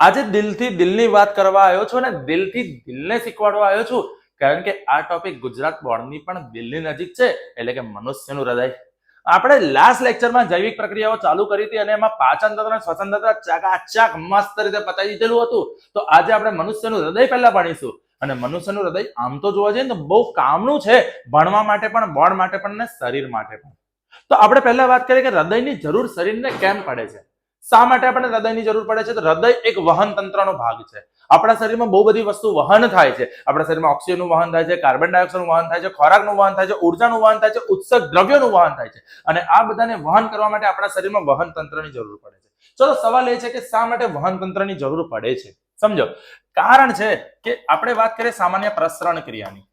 આજે દિલથી દિલની વાત કરવા આવ્યો છું અને દિલથી દિલને શીખવાડવા આવ્યો છું, કારણ કે આ ટોપિક ગુજરાત બોર્ડની પણ દિલની નજીક છે, એટલે કે મનુષ્યનું હૃદય. આપણે લાસ્ટ લેક્ચરમાં જૈવિક પ્રક્રિયાઓ ચાલુ કરી હતી અને એમાં પાચન તંત્ર અને શ્વસન તંત્ર ચકાચક મસ્ત રીતે પતાવી દીધેલું હતું. તો આજે આપણે મનુષ્યનું હૃદય પહેલા ભણીશું. અને મનુષ્યનું હૃદય આમ તો જોવા જઈએ તો બહુ કામનું છે, ભણવા માટે પણ, બોર્ડ માટે પણ ને શરીર માટે પણ. તો આપણે પહેલા વાત કરીએ કે હૃદયની જરૂર શરીરને કેમ પડે છે. શા માટે આપણને હૃદયની જરૂર પડે છે? તો હૃદય એક વહન તંત્રનો ભાગ છે. આપણા શરીરમાં બહુ બધી વસ્તુ વહન થાય છે. આપણા શરીરમાં ઓક્સિજનનું વહન થાય છે, કાર્બન ડાયોક્સાઇડનું વહન થાય છે, ખોરાકનું વહન થાય છે, ઉર્જાનું વહન થાય છે, ઉત્સર્ગ દ્રવ્યોનું વહન થાય છે. અને આ બધાને વહન કરવા માટે આપણા શરીરમાં વહન તંત્રની જરૂર પડે છે. ચલો, સવાલ એ છે કે શા માટે વહન તંત્રની જરૂર પડે છે? સમજો, કારણ છે કે આપણે વાત કરીએ સામાન્ય પ્રસરણ ક્રિયાની,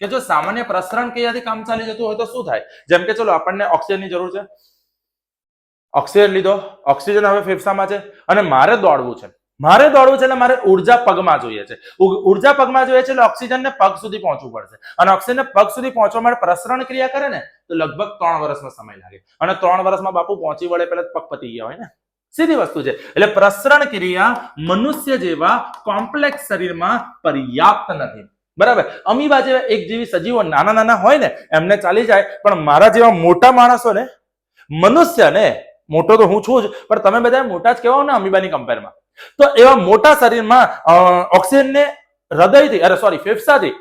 કે જો સામાન્ય પ્રસરણ ક્રિયાથી કામ ચાલી જતું હોય તો શું થાય? જેમ કે ચલો, આપણને ઓક્સિજનની જરૂર છે, ઓક્સિજન લીધો, ઓક્સિજન હવે ફેફસામાં છે અને મારે દોડવું છે. એટલે મારે ઉર્જા પગમાં જોઈએ છે. ઉર્જા પગમાં જોઈએ છે એટલે ઓક્સિજનને પગ સુધી પહોંચવું પડશે. અને ઓક્સિજનને પગ સુધી પહોંચવા માટે પ્રસરણ ક્રિયા કરે ને તો લગભગ 3 વર્ષનો સમય લાગે. અને 3 વર્ષમાં બાપુ પહોંચી વળે પેલા પગ પતી ગયા હોય ને. સીધી વસ્તુ છે. એટલે પ્રસરણ ક્રિયા મનુષ્ય જેવા કોમ્પ્લેક્સ શરીરમાં પર્યાપ્ત નથી. બરાબર. અમીબા જેવા એક જેવી સજીવો નાના નાના હોય ને એમને ચાલી જાય, પણ મારા જેવા મોટા માણસો ને, મનુષ્યને, મોટો તો હું છું જ, પણ તમે બધા મોટા જ કહેવાય ને અમીબાની કમ્પેરમાં, તો એવા મોટા શરીરમાં ઓક્સિજનને હૃદયથી ફેફસાથી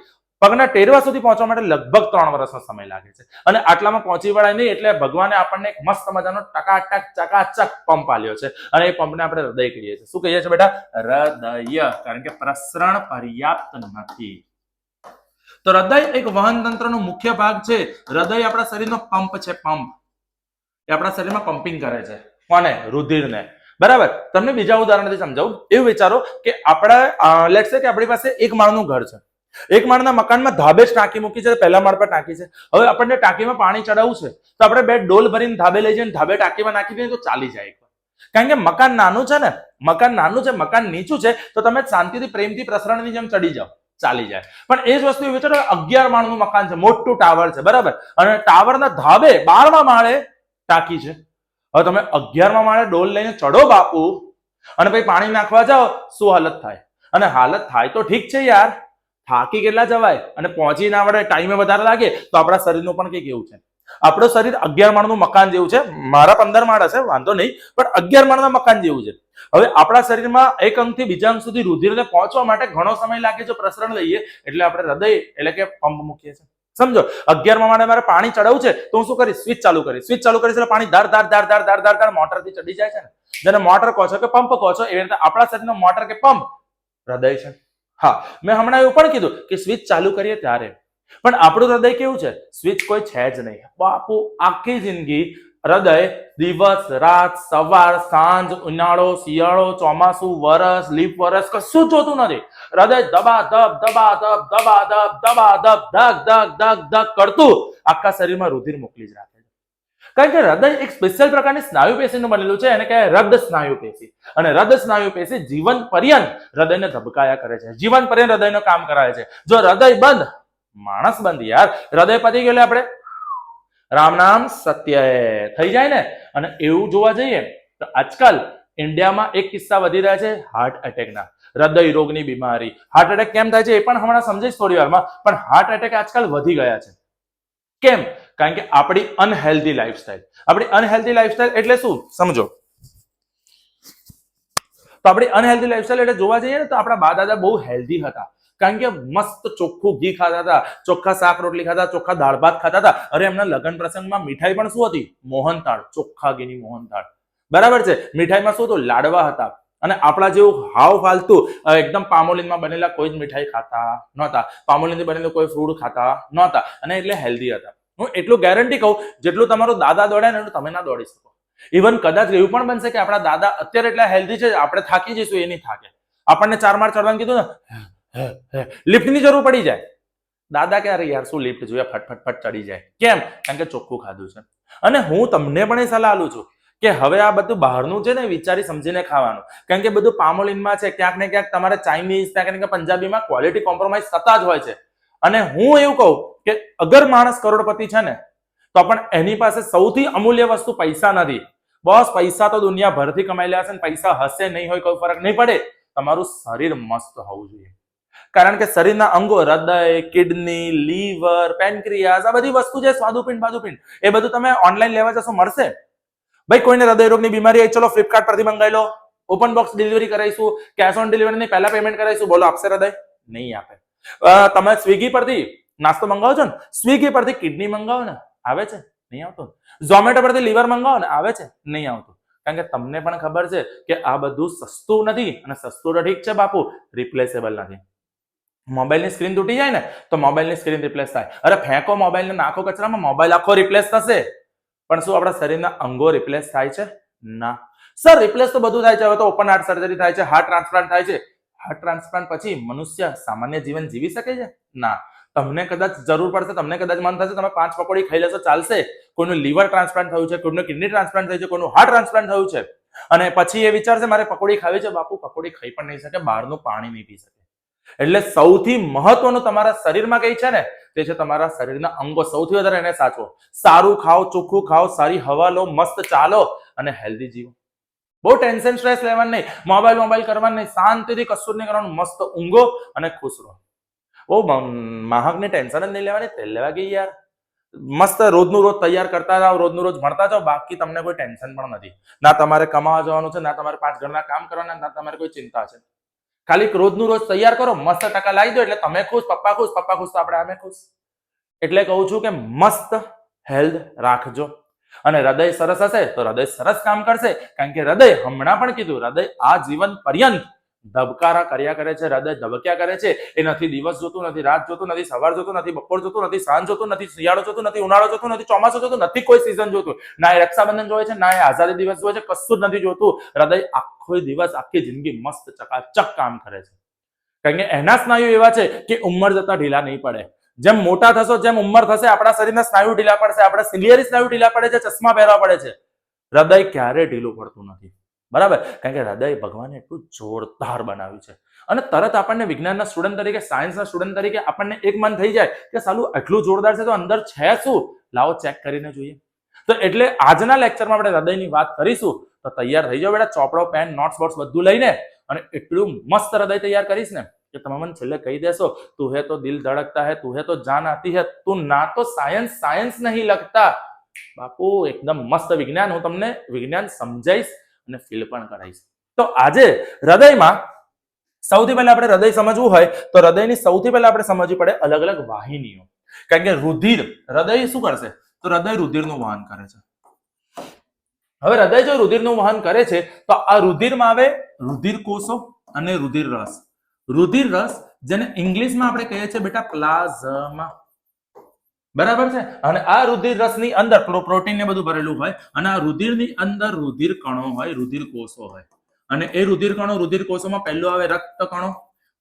પગના ટેરવા સુધી પહોંચવા માટે લગભગ 3 વર્ષનો સમય લાગે છે. અને આટલામાં પહોંચી વળાય નહીં, એટલે ભગવાને આપણને એક મસ્ત મજાનો ટકાટક ચકાચક પંપ આલ્યો છે. અને એ પંપને આપણે હૃદય કહીએ છીએ. શું કહીએ છીએ બેટા? હૃદય. કારણ કે પ્રસરણ પર્યાપ્ત નથી. તો હૃદય એક વહન તંત્રનો મુખ્ય ભાગ છે. હૃદય આપણા શરીરનો પંપ છે. પંપ એ આપણા શરીરમાં પમ્પિંગ કરે છે. કોને? રુધિરને. બરાબર. તમને બીજા ઉદાહરણથી સમજાવું. એવું વિચારો કે આપણા લેટ્સ સે કે આપણી પાસે એક માળનું ઘર છે. એક માળના મકાનમાં ધાબે જ ટાંકી મૂકી છે, પહેલા માળ પર ટાંકી છે. હવે આપણને ટાંકીમાં પાણી ચડાવવું છે તો આપણે 2 ડોલ ભરીને ધાબે લઈ જઈને ધાબે ટાંકીમાં નાખી દઈએ તો ચાલી જાય. કારણ કે મકાન નાનું છે ને, મકાન નીચું છે, તો તમે શાંતિથી પ્રેમથી પ્રસરણની જેમ ચડી જાઓ, ચાલી જાય. પણ એ જ વસ્તુ વિચારો, 11 માળનું મકાન છે, મોટું ટાવર છે, બરાબર, અને ટાવરના ધાબે 12મા માળે ટાંકી છે. હવે તમે 11મા માળે ડોલ લઈને ચડો બાપુ, અને પછી પાણી નાખવા જાઓ, શું હાલત થાય? અને હાલત થાય તો ઠીક છે યાર, થાકી કેટલા જવાય અને પહોંચી ના વળે, ટાઈમે વધારે લાગે, તો આપણા શરીરનું પણ કંઈક એવું છે. આપણું શરીર 11 માળનું મકાન જેવું છે. મારા 15 માળ હશે, વાંધો નહીં, પણ 11 માળના મકાન જેવું છે. હવે આપણા શરીરમાં એક અંગથી બીજા અંગ સુધી રુધિરને પહોંચવા માટે ઘણો સમય લાગે. જો પ્રસરણ લઈએ એટલે આપણે હૃદય એટલે કે પંપ મૂકીએ છીએ. સમજો, 11મા માળે મારે પાણી ચડાવવું છે તો હું શું કરીશ? સ્વિચ ચાલુ કરીશ એટલે પાણી ધાર ધાર ધાર ધાર ધાર ધાર ધાર મોટરથી ચડી જાય છે ને. જેને મોટર કહો છો કે પંપ કહો છો, એવી રીતે આપણા શરીરનો મોટર કે પંપ હૃદય છે. હા, મેં હમણાં એવું પણ કીધું કે સ્વિચ ચાલુ કરીએ ત્યારે, પણ આપણું હૃદય કેવું છે? સ્વિચ કોઈ છે જ નહીં બાપુ. આખી જિંદગી હૃદય દિવસ રાત, સવાર સાંજ, ઉનાળો શિયાળો, ચોમાસું, વરસ, લીપ વરસ, કશું જોતું નથી. હૃદય દબા દબ દબા દબ દબા દબ દબા દબ ધક ધક ધક ધક કરતું આખા શરીરમાં રુધિર મોકલી જ રાખે છે. કારણ કે હૃદય એક સ્પેશિયલ પ્રકારની સ્નાયુ પેશીનું બનેલું છે, એને કહેવાય હૃદ સ્નાયુ પેશી. અને હૃદ સ્નાયુ પેશી જીવન પર્યંત હૃદયને ધબકાયા કરે છે, જીવન પર્યંત હૃદયનું કામ કરાવે છે. જો હૃદય બંધ, માણસ બંધ યાર. હૃદય પતી ગયેલું આપણે રામ નામ સત્ય થઈ જાય ને. અને એવું જોવા જઈએ તો આજકાલ ઇન્ડિયામાં એક કિસ્સા વધી રહ્યા છે હાર્ટ એટેકના, હૃદય રોગની બીમારી. હાર્ટ એટેક કેમ થાય છે એ પણ હમણાં સમજીશ થોડી વારમાં, પણ હાર્ટ એટેક આજકાલ વધી ગયા છે. કેમ? કારણ કે આપણી અનહેલ્ધી લાઈફસ્ટાઈલ. આપણી અનહેલ્ધી લાઈફસ્ટાઈલ એટલે શું સમજો. તો આપણી અનહેલ્ધી લાઈફસ્ટાઈલ એટલે જોવા જઈએ ને તો આપણા બા દાદા બહુ હેલ્ધી હતા. કારણ કે મસ્ત ચોખ્ખું ઘી ખાતા હતા, ચોખ્ખા શાક રોટલી ખાતા, ચોખ્ખા દાળ ભાત ખાતા હતા. અરે એમના લગ્ન પ્રસંગમાં મીઠાઈ પણ શું હતી? મોહનથાળ, ચોખ્ખા ઘીની મોહનથાળ. બરાબર છે. મીઠાઈમાં શું હતું? લાડવા હતા. અને આપણા જેવું હાવ ફાલતું એકદમ પામોલીનમાં બનેલા કોઈ જ મીઠાઈ ખાતા નહોતા, પામોલીનથી બનેલું કોઈ ફ્રૂટ ખાતા નહોતા, અને એટલે હેલ્ધી હતા. હું એટલું ગેરંટી કહું, જેટલું તમારું દાદા દોડે ને એટલું તમે ના દોડી શકો. ઇવન કદાચ એવું પણ બનશે કે આપણા દાદા અત્યારે એટલા હેલ્ધી છે, આપણે થાકી જઈશું એ નહીં થાકે. આપણને 4 માળ ચડવાનું કીધું ને, લિફ્ટની જરૂર પડી જાય, દાદા કે અરે યાર શું લિફ્ટ જોઈએ, ફટફટ ચડી જાય. કેમ? કારણ કે ચોખ્ખું ખાધું છે. અને હું તમને પણ એ સલાહ આલું છું કે હવે આ બધું બહારનું છે ને વિચારી સમજીને ખાવાનું. કારણ કે બધું પામોલીનમાં છે, ક્યાંક ને ક્યાંક તમારે ચાઇનીઝ, ક્યાંક ને પંજાબીમાં ક્વોલિટી કોમ્પ્રોમાઇઝ થતા જ હોય છે. અને હું એવું કહું કે અગર માણસ કરોડપતિ છે ને તો પણ એની પાસે સૌથી અમૂલ્ય વસ્તુ પૈસા નથી. બસ પૈસા તો દુનિયાભરથી કમાઈ લે છે, પૈસા હશે નહીં હોય કોઈ ફરક નહીં પડે, તમારું શરીર મસ્ત હોવું જોઈએ. કારણ કે શરીરના અંગો હૃદય, કિડની, લીવર, પેન્ક્રિયાસ, આ બધી વસ્તુ છે, સ્વાદુપિંડ બાદુપિંડ, એ બધું તમે ઓનલાઈન લેવા જશો મળશે. ભાઈ કોઈને હૃદય રોગની બીમારી આવી, ચલો ફ્લિપકાર્ટ પરથી મંગાવી લો, ઓપન બોક્સ ડિલિવરી કરાવીશું, કેશ ઓન ડિલિવરી પહેલા પેમેન્ટ કરાવીશું, બોલો આપશે હૃદય? નહીં આપે. તમે સ્વિગી પરથી નાસ્તો મંગાવો છો ને, સ્વિગી પરથી કિડની મંગાવો ને, આવે છે? નહીં આવતું. ઝોમેટો પરથી લીવર મંગાવો ને, આવે છે? નહીં આવતું. કારણ કે તમને પણ ખબર છે કે આ બધું સસ્તું નથી, અને સસ્તું તો ઠીક છે બાપુ, રિપ્લેસેબલ નથી. મોબાઈલની સ્ક્રીન તૂટી જાય ને તો મોબાઈલની સ્ક્રીન રિપ્લેસ થાય. અરે ફેંકો મોબાઈલ ને નાખો કચરામાં, મોબાઈલ આખો રિપ્લેસ થશે. પણ શું આપણા શરીરના અંગો રિપ્લેસ થાય છે? ના સર, રિપ્લેસ તો બધું થાય છે. હવે તો ઓપન હાર્ટ સર્જરી થાય છે, હાર્ટ ટ્રાન્સપ્લાન્ટ થાય છે. હાર્ટ ટ્રાન્સપ્લાન્ટ પછી મનુષ્ય સામાન્ય જીવન જીવી શકે છે? ના. તમને કદાચ જરૂર પડશે, તમને કદાચ મન થશે, તમે 5 પકોડી ખાઈ લેશો, ચાલશે. કોઈનું લીવર ટ્રાન્સપ્લાન્ટ થયું છે, કોઈનું કિડની ટ્રાન્સપ્લાન્ટ થયું છે, કોઈનું હાર્ટ ટ્રાન્સપ્લાન્ટ થયું છે, અને પછી એ વિચારશે મારે પકોડી ખાવી છે. બાપુ પકોડી ખાઈ પણ નહીં શકે, બહારનું પાણી નહીં પી શકે. એટલે સૌથી મહત્વનું તમારા શરીરમાં કઈ છે ને, તે છે તમારા શરીરના અંગો. સૌથી વધારે એને સાચવો. સારું ખાઓ, ચોખ્ખું ખાઓ, સારી હવા લો, મસ્ત ચાલો અને હેલ્ધી જીવો. બહુ ટેન્શન સ્ટ્રેસ લેવાનું નહીં, મોબાઈલ કરવાનું નહીં, શાંતિથી કશું નહીં કરવાનું, મસ્ત ઊંઘો અને ખુશ રહો. બહુ માહકની ટેન્શન જ નહીં લેવાની, તેલ લેવા ગઈ યાર. મસ્ત રોજનું રોજ તૈયાર કરતા જાઓ, રોજનું રોજ ભણતા જાઓ, બાકી તમને કોઈ ટેન્શન પણ નથી. ના તમારે કમાવા જવાનું છે, ના તમારે 5 ઘરના કામ કરવાના, ના તમારે કોઈ ચિંતા છે. ખાલી રોજનું રોજ તૈયાર કરો, મસ્ત ટકા લાવી દો, એટલે તમે ખુશ, પપ્પા ખુશ, પપ્પા ખુશ તો આપણે આમે ખુશ. એટલે કહું છું કે મસ્ત હેલ્થ રાખજો. અને હૃદય સરસ હશે તો હૃદય સરસ કામ કરશે. કારણ કે હૃદય, હમણાં પણ કીધું, હૃદય આ જીવન પર્યંત ધબકારા કર્યા કરે છે. હૃદય ધબક્યા કરે છે. એ નથી દિવસ જોતું, નથી રાત જોતું, નથી સવાર જોતું, નથી બપોર જોતું, નથી સાંજ જોતું, નથી શિયાળો જોતું, નથી ઉનાળો જોતું, નથી ચોમાસું જોતું, નથી કોઈ સિઝન જોતું. ના એ રક્ષાબંધન જોવે છે, ના એ આઝાદી દિવસ જોવે છે, કશું જ નથી જોતું. હૃદય આખો દિવસ, આખી જિંદગી મસ્ત ચકાચક કામ કરે છે. કારણ કે એના સ્નાયુ એવા છે કે ઉંમર જતા ઢીલા નહીં પડે. જેમ મોટા થશો, જેમ ઉંમર થશે, આપણા શરીરના સ્નાયુ ઢીલા પડશે, આપણા સિલિયરી સ્નાયુ ઢીલા પડે છે, ચશ્મા પહેરવા પડે છે. હૃદય ક્યારે ઢીલું પડતું નથી. બરાબર? કારણ કે હૃદય ભગવાને એટલું જોરદાર બનાવ્યું છે. અને તરત આપણને વિજ્ઞાનના સ્ટુડન્ટ તરીકે, સાયન્સના સ્ટુડન્ટ તરીકે આપણને એક મન થઈ જાય કે સાલું એટલું જોરદાર છે તો અંદર છે શું, લાવો ચેક કરીને જોઈએ. તો એટલે આજના લેક્ચરમાં આપણે હૃદયની વાત કરીશું. તો તૈયાર થઈ જાઓ બેટા, ચોપડો, પેન, નોટ્સ બોટ્સ બધું લઈને. અને એટલું મસ્ત હૃદય તૈયાર કરીશ ને કે તમે મને છેલ્લે કહી દેશો, તું હે તો દિલ ધડકતા હે, તું હે તો જાન આતી હે, તું ના તો સાયન્સ નહીં લગતા. બાપુ એકદમ મસ્ત વિજ્ઞાન, હું તમને વિજ્ઞાન સમજાઈશ અને ફીલ પણ કરાવીશ. તો આજે હૃદયમાં સૌથી પહેલા આપણે હૃદય સમજવું હોય તો હૃદયની સૌથી પહેલા આપણે સમજવી પડે અલગ અલગ વાહિનીઓ. કારણ કે રુધિર, હૃદય શું કરશે? તો હૃદય રુધિરનું વહન કરે છે. હવે હૃદય જો રુધિરનું વહન કરે છે તો આ રુધિરમાં આવે રુધિર કોષો અને રુધિર રસ. રુધિર રસ જેને ઇંગ્લિશમાં આપણે કહીએ છીએ બેટા પ્લાઝમા. બરાબર છે? અને આ રુધિર રસની અંદર પ્રોટીન ને બધું ભરેલું હોય, અને આ રુધિરની અંદર રુધિર કણો હોય, રુધિર કોષો હોય. અને એ રુધિર કણો, રુધિર કોષોમાં પહેલું આવે રક્ત કણો.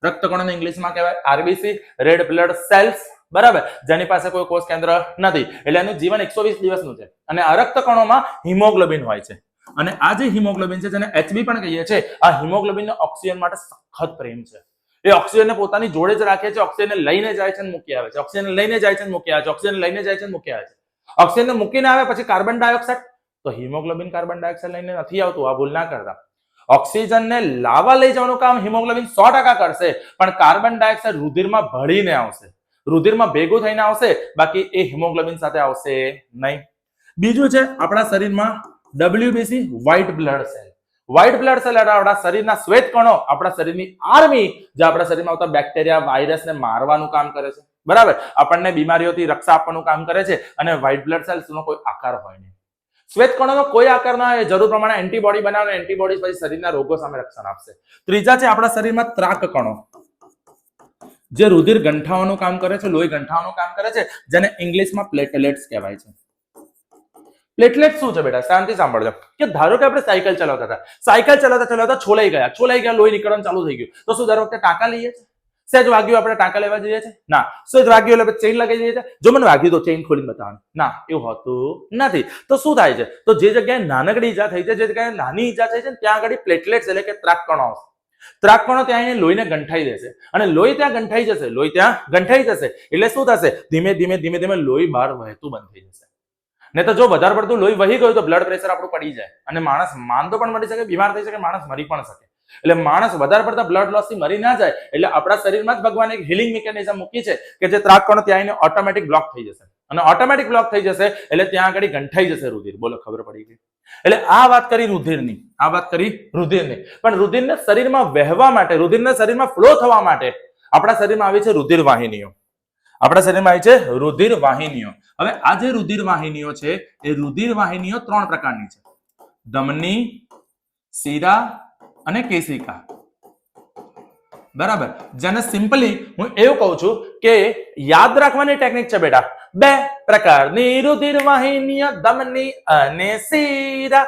રક્ત કણોને ઇંગ્લિશમાં કહેવાય આરબીસી, રેડ બ્લડ સેલ્સ. બરાબર? જેની પાસે કોઈ કોષ કેન્દ્ર નથી, એટલે એનું જીવન 120 દિવસનું છે. અને આ રક્ત કણોમાં હિમોગ્લોબિન હોય છે. અને આ જે હિમોગ્લોબિન છે, જેને એચબી પણ કહીએ છીએ, આ હિમોગ્લોબિનનો ઓક્સિજન માટે સખત પ્રેમ છે. એ ઓક્સિજનને પોતાની જોડે જ રાખે છે. ઓક્સિજનને લઈને જાય છે અને મૂકી આવે છે, ઓક્સિજન લઈને જાય છે અને મૂકી આવે છે, ઓક્સિજન લઈને જાય છે અને મૂકી આવે છે. ઓક્સિજનને મૂકીને આવે પછી કાર્બન ડાયોક્સાઇડ, તો હિમોગ્લોબિન કાર્બન ડાયોક્સાઇડ લઈને નથી આવતું, આ ભૂલ ના કરતા. ઓક્સિજનને લાવવા લઈ જવાનું કામ હિમોગ્લોબિન 100% કરશે, પણ કાર્બન ડાયોક્સાઇડ રુધિરમાં ભળીને આવશે, રુધિરમાં ભેગું થઈને આવશે, બાકી એ હિમોગ્લોબિન સાથે આવશે નહીં. બીજું છે આપણા શરીરમાં WBC, white blood cell. White blood cell આપણા શરીરના શ્વેત કણો, આપણા શરીરની આર્મી, જે આપણા શરીરમાં આવતા બેક્ટેરિયા, વાયરસને મારવાનું કામ કરે છે. બરાબર? આપણને બીમારીઓથી રક્ષા આપવાનું કામ કરે છે. અને વ્હાઇટ બ્લડ સેલ્સનો કોઈ આકાર હોય નહીં. શ્વેત કણોનો કોઈ આકાર ના હોય, જરૂર પ્રમાણે એન્ટીબોડી બનાવે, એન્ટીબોડી પછી શરીરના રોગો સામે રક્ષણ આપશે. ત્રીજા છે આપણા શરીરમાં ત્રાક કણો, જે રુધિર ગંઠાવાનું કામ કરે છે, લોહી ગંઠાવાનું કામ કરે છે, જેને ઇંગ્લિશમાં પ્લેટલેટ્સ કહેવાય છે. પ્લેટલેટ શું છે બેટા? શાંતિ સાંભળજો. કે ધારો કે આપણે સાયકલ ચલાવતા હતા, સાયકલ ચલાવતા છોલાઈ ગયા, લોહી નીકળવાનું ચાલુ થઈ ગયું, તો શું દર વખતે ટાંકા લઈએ છીએ? સહેજ વાગ્યું આપણે ટાંકા લેવા જઈએ છીએ? ના. સહેજ વાગ્યું એટલે ચેઇન લગાવી દઈએ છીએ? જો મને વાગ્યું તો ચેઇન ખોલીને બતાવવાનું? ના, એવું હોતું નથી. તો શું થાય છે? તો જે જગ્યાએ નાનકડી ઈજા થઈ છે, જે જગ્યાએ નાની ઈજા થઈ છે, ત્યાં આગળ પ્લેટલેટ્સ એટલે કે ત્રાક કણો આવશે. ત્રાક કણો ત્યાં લોહીને ગંઠાઈ દેશે, અને લોહી ત્યાં ગંઠાઈ જશે. લોહી ત્યાં ગંઠાઈ જશે એટલે શું થશે? ધીમે ધીમે લોહી બહાર વહેતું બંધ થઈ જશે. ને તો જો વધારે પડતું લોહી વહી ગયું તો બ્લડ પ્રેશર આપણું પડી જાય અને માણસ માંદો પણ મળી શકે, બીમાર થઈ શકે, માણસ મરી પણ શકે. એટલે માણસ વધારે પડતા બ્લડ લોસ થી મરી ના જાય એટલે આપણા શરીરમાં જ ભગવાને એક હિલિંગ મિકેનિઝમ મૂકી છે કે જે ત્રાક કણો ત્યાં આવીને ઓટોમેટિક બ્લોક થઈ જશે અને ઓટોમેટિક બ્લોક થઈ જશે એટલે ત્યાં આગળ ગંઠાઈ જશે રુધિર. બોલો, ખબર પડી ગઈ? એટલે આ વાત કરી રુધિરની, આ વાત કરી રુધિરની. પણ રુધિરને શરીરમાં વહેવા માટે, રુધિરને શરીરમાં ફ્લો થવા માટે આપણા શરીરમાં આવી છે રુધિર વાહિનીઓ. આપણા શરીરમાં આવી છે રુધિર વાહિનીઓ. હવે આ જે રુધિર વાહિનીઓ છે એ રુધિર વાહિનીઓ 3 પ્રકારની છે: ધમની, શિરા અને કેશિકા. બરાબર. જેને સિમ્પલી હું એવું કહું છું કે યાદ રાખવાની ટેકનિક છે બેટા. 2 પ્રકારની રુધિર વાહિનીઓ, ધમની અને શિરા.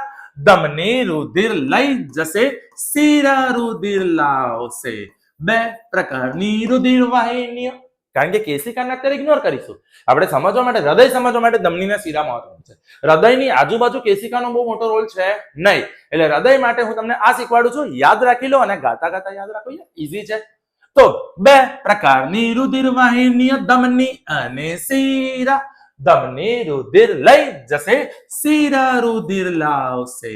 ધમની રુધિર લઈ જશે, શિરા રુધિર લાવશે. 2 પ્રકારની રુધિર વાહિનીઓ. કારણ કે કેશિકાને અત્યારે ઇગ્નોર કરીશું. આપણે સમજવા માટે, હૃદય સમજવા માટે ધમનીના શિરા મહત્વનું છે. હૃદયની આજુબાજુ કેશિકાનો બહુ મોટો રોલ છે નહીં. એટલે હૃદય માટે હું તમને આ શીખવાડું છું, યાદ રાખી લો અને ગાતા ગાતા યાદ રાખો. ઈઝી છે. તો 2 પ્રકારની રુધિર વાહિનીઓ, ધમની અને શિરા. ધમની રુધિર લઈ જશે, શિરા રુધિર લાવશે.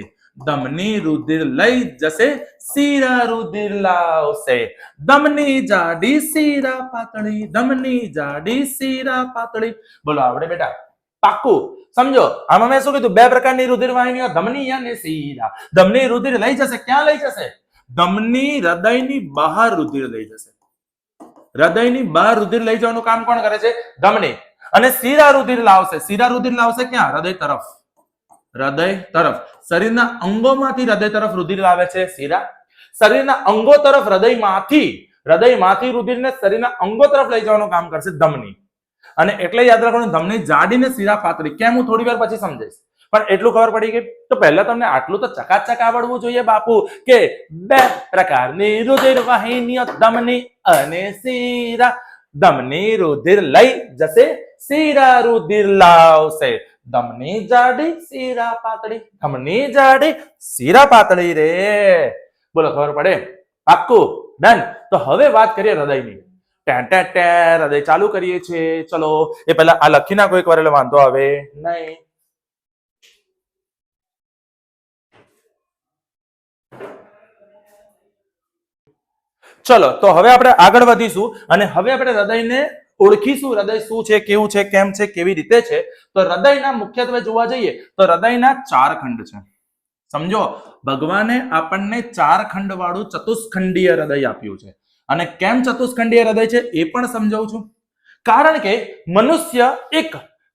ધમની રુધિર લઈ જશે, શિરા રુધિર લાવશે. ધમની જાડી, શિરા પાતળી. ધમની જાડી, શિરા પાતળી. બોલો, આવડે બેટા? પાક્કું સમજો. આમાં મેં શું કીધું? 2 પ્રકારની રુધિર વાહિનીઓ, ધમની અને શિરા. ધમની રુધિર લઈ જશે, ક્યાં લઈ જશે? ધમની હૃદયની બહાર રુધિર લઈ જશે. હૃદયની બહાર રુધિર લઈ જવાનું કામ કોણ કરે છે? ધમની. અને શિરા રુધિર લાવશે. શિરા રુધિર લાવશે ક્યાં? હૃદય તરફ. હૃદય તરફ. શરીરના અંગોમાંથી હૃદય તરફ રુધિર લાવે છે શિરા. શરીરના અંગો તરફ હૃદયમાંથી રુધિરને શરીરના અંગો તરફ લઈ જવાનું કામ કરશે ધમની. અને એટલે યાદ રાખવાનું, ધમની જાડી ને શિરા પાતળી. કેમ? હું થોડી વાર પછી સમજાઈશ. પણ એટલું ખબર પડી ગઈ? તો પહેલા તમને આટલું તો ચકાચક આવડવું જોઈએ બાપુ કે 2 પ્રકારની રુધિર વાહિનીઓ, ધમની અને શિરા. ધમની રુધિર લઈ જશે, શિરા રુધિર લાવશે. ધમની જાડી, શિરા પાતળી. ધમની જાડી, શિરા પાતળી રે. બોલો, ખબર પડે? પાક્કું? ડન. તો હવે વાત કરીએ હૃદયની. હૃદય ચાલુ કરીએ છીએ. ચલો, એ પહેલા આ લખી નાખો એક વાર એટલે વાંધો આવે નહીં. ચલો, તો હવે આપણે આગળ વધીશું અને હવે આપણે હૃદયને ઓળખીશું. હૃદય શું છે, કેવું છે, કેમ છે, કેવી રીતે છે. તો હૃદયના મુખ્યત્વે જોવા જઈએ તો હૃદયના 4 ખંડ છે. સમજો, ભગવાને આપણને 4 ખંડ વાળું ચતુષ્ખંડીય હૃદય આપ્યું છે. અને કેમ ચતુષ્ખંડીય હૃદય છે એ પણ સમજાવું છું. કારણ કે મનુષ્ય એક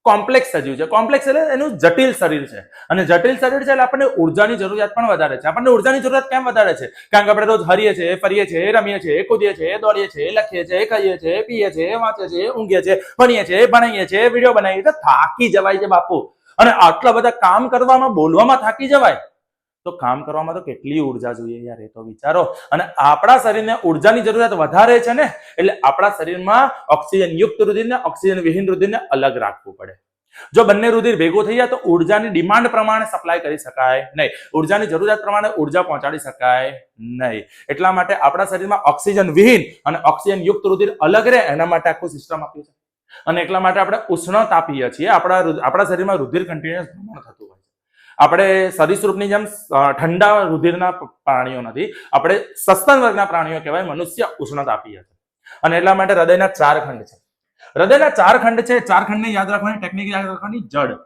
કોમ્પ્લેક્સ સજીવ છે. કોમ્પ્લેક્સ એટલે એનું જટિલ શરીર છે. અને જટિલ શરીર છે એટલે આપણને ઉર્જાની જરૂરિયાત પણ વધારે છે. આપણને ઉર્જાની જરૂરિયાત કેમ વધારે છે? કારણ કે આપણે રોજ હરીએ છીએ, ફરીએ છીએ, રમીએ છીએ, કૂદીએ છીએ, દોડીએ છીએ, લખીએ છીએ, ખાઈએ છીએ, પીએ છીએ, વાંચીએ છીએ, ઊંઘીએ છીએ, ભણીએ છીએ, ભણાઈએ છીએ, વિડીયો બનાવીએ છીએ. થાકી જવાય છે બાપુ. અને આટલા બધા કામ કરવામાં, બોલવામાં થાકી જવાય તો કામ કરવામાં તો કેટલી ઉર્જા જોઈએ યાર, એ તો વિચારો. અને આપણા શરીરને ઉર્જાની જરૂરિયાત વધારે છે ને, એટલે આપણા શરીરમાં ઓક્સિજન યુક્ત રુધિર ને ઓક્સિજન વિહીન રુધિરને અલગ રાખવું પડે. જો બંને રુધિર ભેગું થઈ જાય તો ઉર્જાની ડિમાન્ડ પ્રમાણે સપ્લાય કરી શકાય નહીં, ઉર્જાની જરૂરિયાત પ્રમાણે ઉર્જા પહોંચાડી શકાય નહીં. એટલા માટે આપણા શરીરમાં ઓક્સિજન વિહીન અને ઓક્સિજન યુક્ત રુધિર અલગ રહે, એના માટે આખું સિસ્ટમ આપ્યું છે. અને એટલા માટે આપણે ઉષ્ણ તાપીય છીએ. આપણા શરીરમાં રુધિર કન્ટિન્યુઅસ ભ્રમણ થતું હોય. આપણે સરીસૃપની જેમ ઠંડા રુધિરના પ્રાણીઓ નથી. આપણે સસ્તન વર્ગના પ્રાણીઓ કહેવાય. મનુષ્ય ઉષ્ણતાપીય છે. અને એટલા માટે હૃદયના 4 ખંડ છે. હૃદયના 4 ખંડ છે. 4 ખંડને યાદ રાખવાની ટેકનિક યાદ રાખવાની. જડ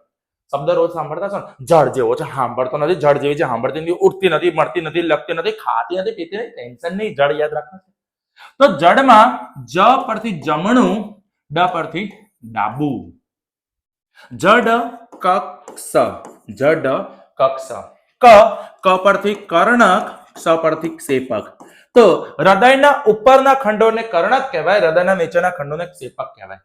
શબ્દ રોજ સાંભળતા છો ને? જડ જેવો છે, સાંભળતો નથી. જડ જેવી છે, સાંભળતી નથી, ઉઠતી નથી, મળતી નથી, લખતી નથી, ખાતી નથી, પીતી નથી. ટેન્શન નહીં, જડ યાદ રાખવાનું. તો જડમાં જ પરથી જમણું, ડ પરથી ડાબુ. જડ કક્ષ. જડ કક્ષ. ક પરથી કર્ણક, સ પરથી ક્ષેપક. તો હૃદયના ઉપરના ખંડોને કર્ણક કહેવાય, હૃદયના નીચેના ખંડોને ક્ષેપક કહેવાય.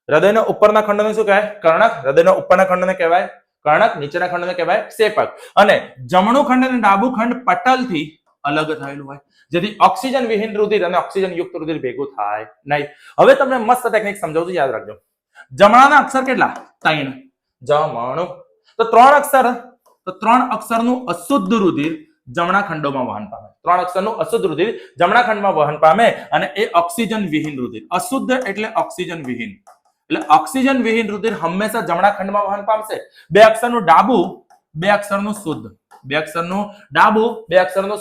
હૃદયના ઉપરના ખંડોને શું કહેવાય? કર્ણક. હૃદયના ઉપરના ખંડોને કહેવાય કર્ણક, નીચેના ખંડોને કહેવાય ક્ષેપક. અને જમણું ખંડ અને ડાબુ ખંડ પટલથી અલગ થયેલું હોય, જેથી ઓક્સિજન વિહીન રુધિર અને ઓક્સિજન યુક્ત રુધિર ભેગું થાય નહીં. હવે તમને મસ્ત ટેકનિક સમજાવું છું, યાદ રાખજો. જમણાના અક્ષર કેટલા? 3. જમણું. તો 3 અક્ષર, તો 3 અક્ષરનું અશુદ્ધ રુધિર જમણા ખંડોમાં વહન પામે. 3 અક્ષરનું અશુદ્ધ રુધિર જમણા ખંડમાં વહન પામે અને એ ઓક્સિજન વિહીન રુધિર. અશુદ્ધ એટલે ઓક્સિજન વિહીન. એટલે ઓક્સિજન વિહીન રુધિર હંમેશા જમણા ખંડમાં વહન પામશે. બે અક્ષરનું ડાબુ, બે અક્ષરનું શુદ્ધ, બે અક્ષરનું ડાબુ, બે અક્ષરનું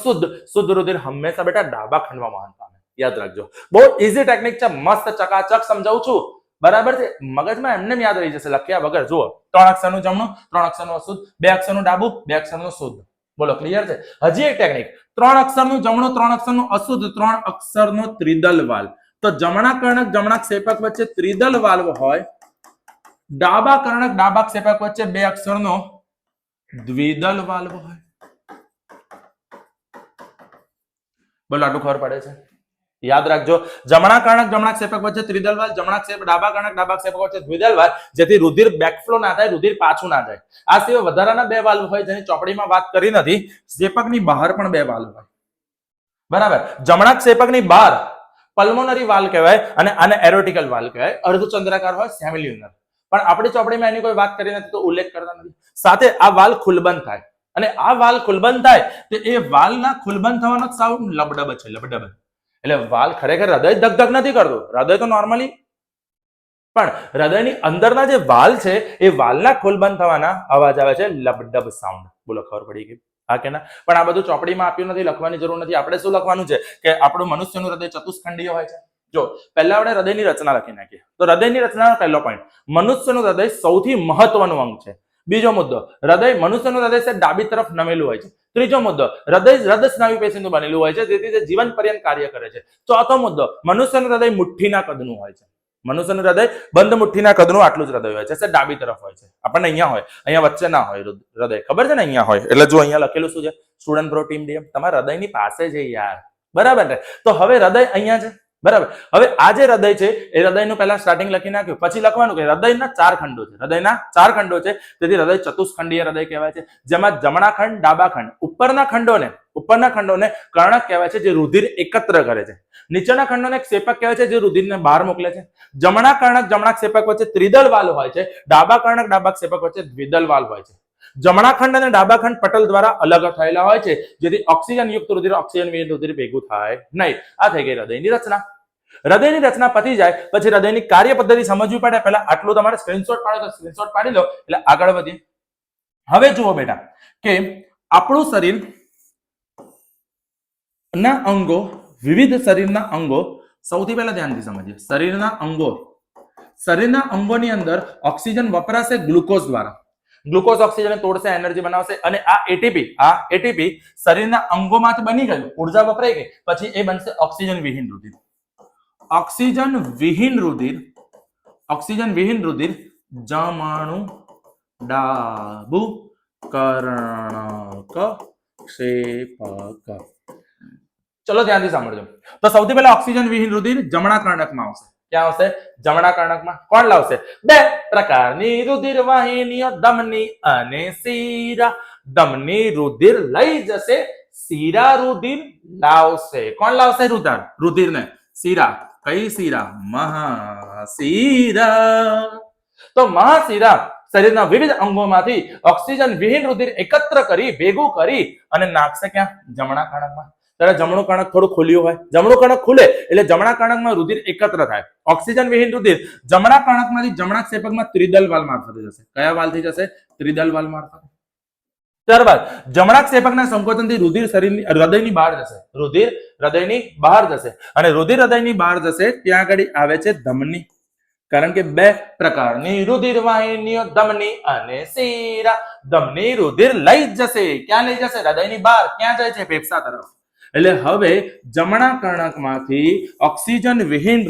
શુદ્ધ રુધિર હંમેશા બેટા ડાબા ખંડમાં વહન પામે. યાદ રાખજો, બહુ ઇઝી ટેકનિક છે, મસ્ત ચકાચક સમજાવું છું, બરાબર છે. મગજમાં એમને યાદ રહી જશે લખ્યા વગર. જુઓ, 3 અક્ષરનું જમણું, 3 અક્ષરનું અશુદ્ધ, 2 અક્ષરનું ડાબુ, 2 અક્ષરનું શુદ્ધ. બોલો, ક્લિયર છે? હજી એક ટેકનિક, 3 અક્ષરનું જમણું, 3 અક્ષરનું અશુદ્ધ, 3 અક્ષરનો ત્રિદલ વાલ્વ. તો જમણા કર્ણક જમણા ક્ષેપક વચ્ચે ત્રિદલ વાલ્વ હોય, ડાબા કર્ણક ડાબા ક્ષેપક વચ્ચે 2 અક્ષરનો દ્વિદલ વાલ્વ હોય. બોલો, આટલું ખબર પડે છે? યાદ રાખજો, જમણા કર્ણક જમણા ક્ષેપક વચ્ચે ત્રિદલ વાલ્વ, જમણા ક્ષેપક ડાબા કર્ણક ડાબા ક્ષેપક વચ્ચે દ્વિદલ વાલ્વ, જેથી રુધિર બેકફ્લો ના થાય, રુધિર પાછું ના જાય. આ સિવાય વધારાના 2 વાલ્વ હોય જેની ચોપડીમાં વાત કરી નથી. ક્ષેપકની બહાર પણ 2 વાલ્વ હોય, બરાબર. જમણા ક્ષેપકની બહાર પલ્મોનરી વાલ્વ કહેવાય અને આને એરોટિકલ વાલ્વ કહેવાય. અર્ધચંદ્રાકાર હોય, સેમિલ્યુનર. પણ આપણી ચોપડીમાં એની કોઈ વાત કરી નથી, તો ઉલ્લેખ કરતા નથી. સાથે આ વાલ્વ ખુલબંધ થાય, અને આ વાલ્વ ખુલબંધ થાય તો એ વાલ્વના ખુલબંધ થવાનો સાઉન્ડ લબડબ છે, લબડબ. એટલે વાલ ખરેખર હૃદય ધક નથી કરતું, હૃદય તો નોર્મલી, પણ હૃદયની અંદરના જે વાલ છે એ વાલના ખુલબંધ થવાના અવાજ આવે છે, લબડબ સાઉન્ડ. બોલો, ખબર પડી ગઈ? હા કે ના? પણ આ બધું ચોપડીમાં આપ્યું નથી, લખવાની જરૂર નથી. આપણે શું લખવાનું છે કે આપણું મનુષ્યનું હૃદય ચતુષ્ખંડીય હોય છે. જો પહેલા આપણે હૃદયની રચના લખી નાખીએ. તો હૃદયની રચનાનો પહેલો પોઈન્ટ, મનુષ્યનું હૃદય સૌથી મહત્વનું અંગ છે. બીજો મુદ્દો, હૃદય મનુષ્યનું હૃદય છે ડાબી તરફ નમેલું હોય છે. ત્રીજો મુદ્દો, હૃદય સ્નાયુ પેશીનું બનેલું હોય છે, જેથી તે જીવન પર્યંત કાર્ય કરે છે. ચોથો મુદ્દો, મનુષ્યનું હૃદય મુઠ્ઠીના કદનું હોય છે. મનુષ્યનું હૃદય બંધ મુઠ્ઠીના કદનું આટલું જ હૃદય હોય છે, ડાબી તરફ હોય છે. આપણને અહીંયા હોય, અહીંયા વચ્ચે ના હોય હૃદય, ખબર છે ને? અહીંયા હોય. એટલે જો અહીંયા લખેલું શું છે? Student pro team DM. તમારા હૃદયની પાસે છે યાર, બરાબર ને? તો હવે હૃદય અહીંયા છે, બરાબર. હવે આ જે હૃદય છે એ હૃદયનું પહેલા સ્ટાર્ટિંગ લખી નાખ્યું, પછી લખવાનું કે હૃદયના 4 ખંડો છે. હૃદયના 4 ખંડો છે, તેથી હૃદય ચતુષ્ખંડીય હૃદય કહેવાય છે, જેમાં જમણા ખંડ, ડાબા ખંડ, ઉપરના ખંડોને કર્ણક કહેવાય છે, જે રુધિર એકત્ર કરે છે. નીચેના ખંડોને ક્ષેપક કહેવાય છે, જે રુધિરને બહાર મોકલે છે. જમણા કર્ણક જમણા ક્ષેપક વચ્ચે ત્રિદલ વાલ્વ હોય છે, ડાબા કર્ણક ડાબા ક્ષેપક વચ્ચે દ્વિદલ વાલ્વ હોય છે. જમણા ખંડ અને ડાબા ખંડ પટલ દ્વારા અલગ થયેલા હોય છે, જેથી ઓક્સિજન યુક્ત રુધિર ઓક્સિજન વિહીન રુધિર ભેગું થાય નહીં. આ થઈ ગઈ હૃદયની રચના. હૃદયની રચના પતી જાય પછી હૃદયની કાર્ય પદ્ધતિ સમજવી પડે. પહેલા આટલું તમારે સ્ક્રીનશોટ પાડો, તો સ્ક્રીનશોટ પાડી લો એટલે આગળ વધીએ. હવે જુઓ બેટા કે આપણું શરીર ના અંગો, વિવિધ શરીરના અંગો, સૌથી પહેલા ધ્યાનથી સમજીએ. શરીરના અંગોની અંદર ઓક્સિજન વપરાશે ગ્લુકોઝ દ્વારા. ગ્લુકોઝ ઓક્સિજન તોડશે, એનર્જી બનાવશે, અને આ એટીપી શરીરના અંગોમાંથી બની ગયું, ઉર્જા વપરાઈ ગઈ, પછી એ બનશે ઓક્સિજન વિહીન રુધિર. ઓક્સિજન વિહીન રુધિર જમણું ડાબુ કર્ણક ક્ષેપક. ચલો ધ્યાનથી સાંભળજો. તો સૌથી પહેલા ઓક્સિજન વિહીન રુધિર જમણા કર્ણકમાં આવશે. ક્યાં આવશે? જમણા કર્ણકમાં. કોણ લાવશે? 2 પ્રકારની રુધિર વાહિનીઓ, ધમની અને શીરા. ધમની રુધિર લઈ જશે, શીરા રુધિર લાવશે. કોણ લાવશે રુધિરને? શીરા. કઈ શીરા? મહાશીરા. તો મહાશીરા શરીરના વિવિધ અંગોમાંથી ઓક્સિજન વિહીન રુધિર એકત્ર કરી, ભેગું કરી અને નાખશે ક્યાં? જમણા કર્ણકમાં. ત્યારે જમણું કર્ણક થોડું ખુલ્યું હોય, જમણું કર્ણક ખુલે એટલે જમણા કર્ણકમાં રુધિર એકત્ર થાય. ઓક્સિજન વિહીન રુધિર જમણા કર્ણકમાંથી જમણા ક્ષેપકમાં ત્રિદલ વાલ્વ મારફતે જશે. કયા વાલ્વથી જશે? ત્રિદલ વાલ્વ મારફતે. ત્યારબાદ જમણા ક્ષેપકના સંકોચનથી રુધિર હૃદયની બહાર જશે. રુધિર હૃદયની બહાર જશે, અને રુધિર હૃદયની બહાર જશે ત્યાં આગળ આવે છે ધમની. કારણ કે 2 પ્રકારની રુધિર વાહિનીઓ, ધમની અને શીરા. ધમની રુધિર લઈ જશે. ક્યાં લઈ જશે? હૃદયની બહાર. ક્યાં જાય છે? ફેફસા તરફ. એટલે હવે જમણા કર્ણકમાંથી ઓક્સિજન વિહીન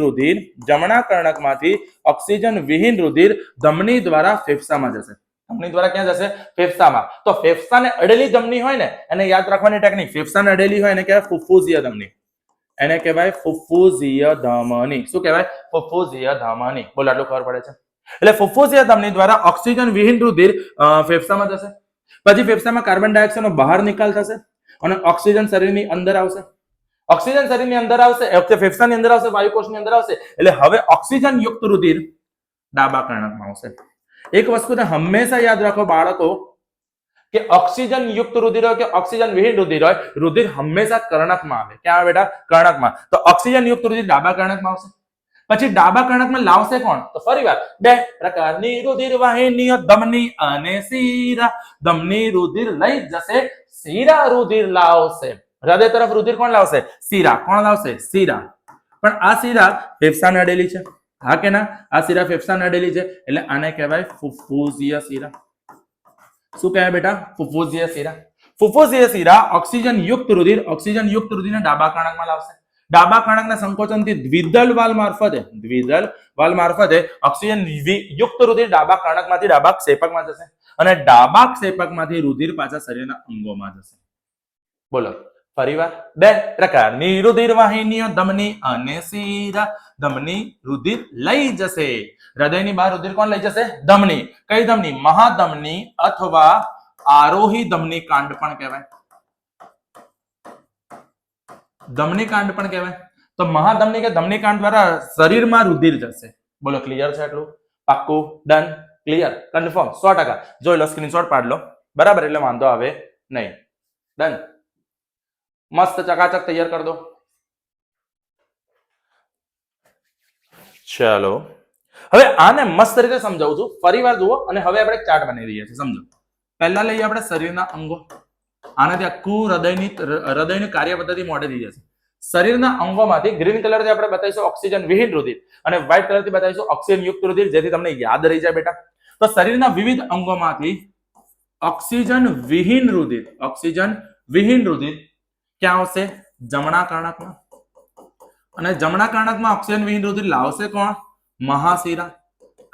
રુધિર ધમની દ્વારા ફેફસામાં જશે. ધમની દ્વારા ક્યાં જશે? ફેફસામાં. તો ફેફસાને અડેલી ધમની હોય ને, એને યાદ રાખવાની ટેકનિક, ફેફસાને અડેલી હોય એને કહેવાય ફુફ્ફુસીય ધમની. એને કહેવાય ફુફ્ફુસીય ધમની. શું કહેવાય? ફુફ્ફુસીય ધમની. બોલો, આટલું ખબર પડે છે? એટલે ફુફ્ફુસીય ધમની દ્વારા ઓક્સિજન વિહીન રુધિર ફેફસામાં જશે. પછી ફેફસામાં કાર્બન ડાયોક્સાઇડનો બહાર નિકાલ થશે અને ઓક્સિજન શરીરની અંદર આવશે. ફેફસાની અંદર આવશે, વાયુકોષની અંદર આવશે. એટલે હવે ઓક્સિજન યુક્ત રુધિર ડાબા કર્ણકમાં આવશે. એક વસ્તુને હંમેશા યાદ રાખો બાળકો, કે ઓક્સિજન યુક્ત રુધિર હોય કે ઓક્સિજન વિહીન રુધિર હોય, રુધિર હંમેશા કર્ણકમાં આવે. ક્યાં આવે બેટા? કર્ણકમાં. તો ઓક્સિજન યુક્ત રુધિર ડાબા કર્ણકમાં આવશે. પછી ડાબા કર્ણકમાં લાવશે કોણ? તો ફરીવાર બે પ્રકારની રુધિર વાહિનીઓ ધમની અને શિરા. ધમની રુધિર લઈ જશે, શિરા રુધિર લાવશે. હૃદય તરફ રુધિર કોણ લાવશે? શિરા. કોણ લાવશે? શિરા. પણ આ શિરા ફેફસાને અડેલી છે, હા કે ના? આ શિરા ફેફસાને અડેલી છે એટલે આને કહેવાય ફુફ્ફુસીય શિરા. શું કહેવાય બેટા? ફુફ્ફુસીય શિરા. ફુફ્ફુસીય શિરા ઓક્સિજન યુક્ત રુધિરને ડાબા કર્ણકમાં લાવશે. ડાબા કર્ણકના સંકોચનથી દ્વિદલ વાલ્વ મારફતે ઓક્સિજન યુક્ત રુધિર ડાબા કર્ણકમાંથી ડાબા ક્ષેપકમાં જશે અને ડાબા ક્ષેપકમાંથી રુધિર પાછા શરીરના અંગોમાં જશે. બોલો ફરીવાર. બે પ્રકારની રુધિર વાહિનીઓ ધમની અને શિરા. ધમની રુધિર લઈ જશે. હૃદયની બહાર રુધિર કોણ લઈ જશે? ધમની. કઈ ધમની? મહાધમની અથવા આરોહી ધમની કાંડ પણ કહેવાય. ધમની કાંડ પણ કહેવાય. તો મહાધમની કે ધમની કાંડ દ્વારા શરીરમાં રુધિર જશે. બોલો ક્લિયર છે? એટલું પાક્કું? ડન? ક્લિયર? કન્ફર્મ? 100%. જોઈ લો, સ્ક્રીનશોટ પાડ લો. બરાબર, એટલે વાંધો આવે નહીં. ડન? મસ્ત ચકાચક તૈયાર કરી દો. ચલો હવે આને મસ્ત રીતે સમજાવું છું. ફરીવાર જુઓ અને હવે આપણે એક ચાર્ટ બનાવી રહ્યા છીએ. સમજો. પહેલા લઈએ આપણે શરીરના અંગો. આનાથી આખું હૃદયની કાર્ય પદ્ધતિ મોડે થઈ જશે. શરીરના અંગોમાંથી ગ્રીન કલરથી આપણે બતાવીશું ઓક્સિજન વિહીન રુધિર અને વ્હાઇટ કલરથી બતાવીશું ઓક્સિજન યુક્ત રુધિર, જેથી તમને યાદ રહી જાય બેટા. તો શરીરના વિવિધ અંગોમાંથી ઓક્સિજન વિહીન રુધિર ક્યાં આવશે? જમણા કર્ણકમાં. અને જમણા કર્ણકમાં ઓક્સિજન વિહીન રુધિર લાવશે કોણ? મહાશિરા.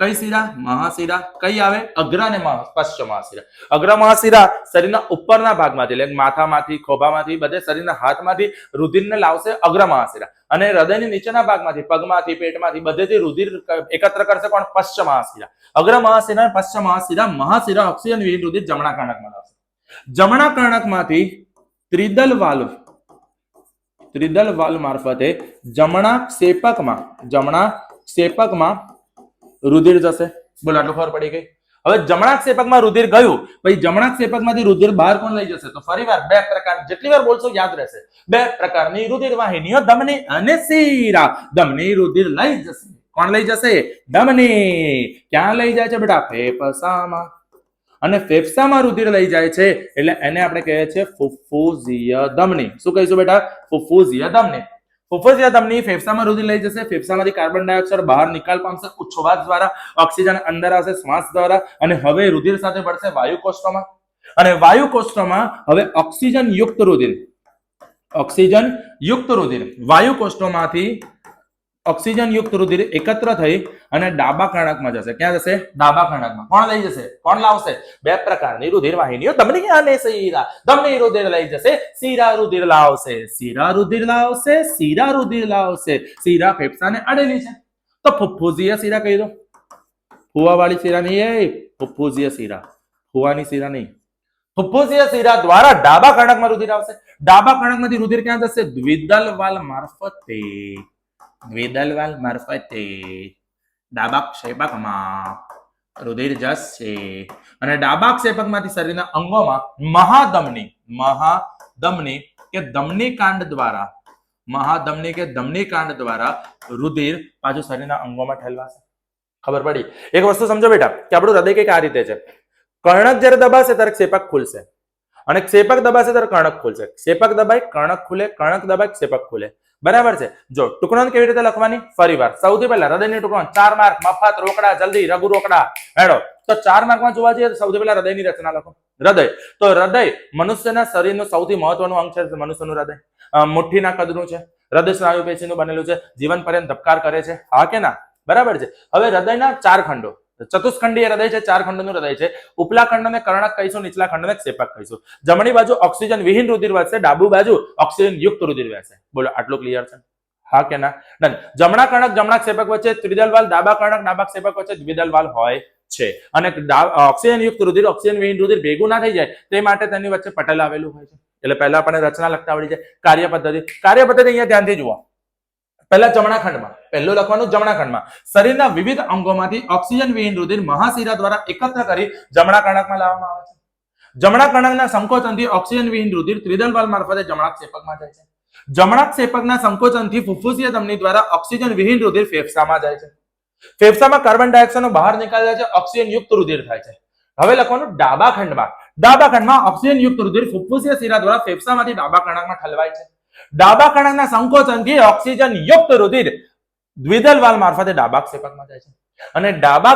કઈ શિરા? મહાશિરા. કઈ આવે? અગ્ર અને પશ્ચ મહાશિરા. અગ્ર મહાશિરા શરીરના ઉપરના ભાગમાંથી એટલે માથામાંથી, ખોભામાંથી, બધે શરીરના હાથમાંથી રુધિરને લાવશે અગ્ર મહાશિરા. અને હૃદયની નીચેના ભાગમાંથી, પગમાંથી, પેટમાંથી બધેથી રુધિર એકત્ર કરશે કોણ? પશ્ચ મહાશિરા. અગ્ર મહાશિરા અને પશ્ચ મહાશિરા. મહાશિરા ઓક્સિજન વિહીન રુધિર જમણા કર્ણકમાં લાવશે. જમણા કર્ણકમાંથી ત્રિદલ વાલ્વ મારફતે જમણા ક્ષેપકમાં રુધિર જશે. બોલો આટલું ખબર પડી ગઈ? હવે જમણા ક્ષેપકમાં રુધિર ગયું, પછી જમણા ક્ષેપકમાંથી રુધિર બહાર કોણ લઈ જશે? તો ફરીવાર બે પ્રકાર, જેટલી વાર બોલશો યાદ રહેશે. બે પ્રકારની રુધિર વાહિનીઓ ધમની અને શિરા. ધમની રુધિર લઈ જશે. કોણ લઈ જશે? ધમની. ક્યાં લઈ જાય છે બેટા? ફેફસામાં. અને ફેફસામાં રુધિર લઈ જાય છે એટલે એને આપણે કહીએ છીએ ફુફ્ફુસીય ધમની. શું કહીશું બેટા? ફુફ્ફુસીય ધમની. ફુફ્ફુસીય ધમની ફેફસામાં રુધિર લઈ જશે. ફેફસામાંથી કાર્બન ડાયોક્સાઇડ બહાર નિકાલ પામશે ઉચ્છવાસ દ્વારા, ઓક્સિજન અંદર આવશે શ્વાસ દ્વારા અને હવે રુધિર સાથે ભળશે વાયુકોષ્ઠોમાં. અને વાયુકોષ્ઠોમાં હવે ઓક્સિજન યુક્ત રુધિર વાયુકોષ્ઠોમાંથી ઓક્સિજન યુક્ત રુધિર એકત્ર થઈ અને ડાબા કર્ણકમાં જશે. ક્યાં જશે? ડાબા કર્ણકમાં. કોણ લઈ જશે? કોણ લાવશે? બે પ્રકારની રુધિર વાહિનીઓ ધમની અને શિરા. ધમની રુધિર લઈ જશે, શિરા રુધિર લાવશે. શિરા ફેફસાને અડેલી છે તો ફુફ્ફુસીય શિરા કહી દો. ફુવાવાળી શિરા નહીં, ફુફ્ફુસીય શિરા. ફુવાની શિરા નહીં. ફુફ્ફુસીય શિરા દ્વારા ડાબા કર્ણકમાં રુધિર આવશે. ડાબા કર્ણકમાંથી રુધિર ક્યાં જશે? દ્વિદલ વાલ્વ મારફતે ડાબા ક્ષેપકમાં રુધિર જશે અને ડાબા ક્ષેપકમાંથી શરીરના અંગોમાં મહાધમની કે ધમની કાંડ દ્વારા રુધિર પાછું શરીરના અંગોમાં ઠલવાશે. ખબર પડી? એક વસ્તુ સમજો બેટા કે આપણું હૃદય કઈક આ રીતે છે. કર્ણક જ્યારે દબાશે ત્યારે ક્ષેપક ખુલશે અને ક્ષેપક દબાશે ત્યારે કર્ણક ખુલશે. ક્ષેપક દબાય, કર્ણક ખુલે, કર્ણક દબાય, ક્ષેપક ખુલે. બરાબર છે? જો ટુકડો કેવી રીતે લખવાની? ફરીવાર સૌથી પહેલા હૃદયની ટુકડો 4 માર્ક, મફત, રોકડા, જલ્દી, રઘુ રોકડા હેડો. તો 4 માર્કમાં જોવા જઈએ તો સૌથી પહેલા હૃદયની રચના લખો. હૃદય. તો હૃદય મનુષ્યના શરીરનું સૌથી મહત્વનું અંગ છે. મનુષ્યનું હૃદય મુઠ્ઠીના કદનું છે. હૃદય સ્નાયુ પેશીનું બનેલું છે. જીવન પર્યંત ધબકાર કરે છે, હા કે ના? બરાબર છે. હવે હૃદયના 4 ખંડો, ચતુષ્ખંડીય હૃદય છે, 4 ખંડોનું હૃદય છે. ઉપલા ખંડને કર્ણક કહીશું, નીચલા ખંડને ક્ષેપક કહીશું. જમણી બાજુ ઓક્સિજન વિહીન રુધિર વહેશે, ડાબુ બાજુ ઓક્સિજન યુક્ત રુધિર વહેશે. બોલો આટલું ક્લિયર છે? હા કે ના? ડન. જમણા કર્ણક જમણા ક્ષેપક વચ્ચે ત્રિદલ વાલ્વ, ડાબા કર્ણક ડાબા ક્ષેપક વચ્ચે દ્વિદલ વાલ્વ હોય છે અને ઓક્સિજન યુક્ત રુધિર ઓક્સિજન વિહીન રુધિર ભેગું ના થઈ જાય તે માટે તેની વચ્ચે પટલ આવેલું હોય છે. એટલે પહેલા આપણને રચના લખતા આવડી જાય. કાર્યપદ્ધતિ અહીંયા ધ્યાનથી જુઓ. પહેલા જમણા ખંડમાં, પહેલું લખવાનું જમણા ખંડમાં શરીરના વિવિધ અંગોમાંથી ઓક્સિજન વિહીન રુધિર મહાશિરા દ્વારા એકત્ર કરી જમણા કર્ણકમાં લાવવામાં આવે છે. જમણા કર્ણકના સંકોચનથી ઓક્સિજન વિહીન રુધિર ત્રિદલ વાલ્વ મારફતે જમણા ક્ષેપકમાં જાય છે. જમણા ક્ષેપકના સંકોચનથી ફુફ્ફુસીય ધમની દ્વારા ઓક્સિજન વિહીન રુધિર ફેફસામાં જાય છે. ફેફસામાં કાર્બન ડાયોક્સાઇડનો બહાર નિકાલ થાય છે, ઓક્સિજન યુક્ત રુધિર થાય છે. હવે લખવાનું ડાબા ખંડમાં ઓક્સિજન યુક્ત રુધિર ફુફ્ફુસીય શિરા દ્વારા ફેફસામાંથી ડાબા કર્ણકમાં ઠલવાય છે. ડાબા કર્ણકના સંકોચનથી ઓક્સિજન યુક્ત રુધિર દ્વિદલ વાલ્વ મારફતે ડાબા ક્ષેપકમાં જાય છે અને ડાબા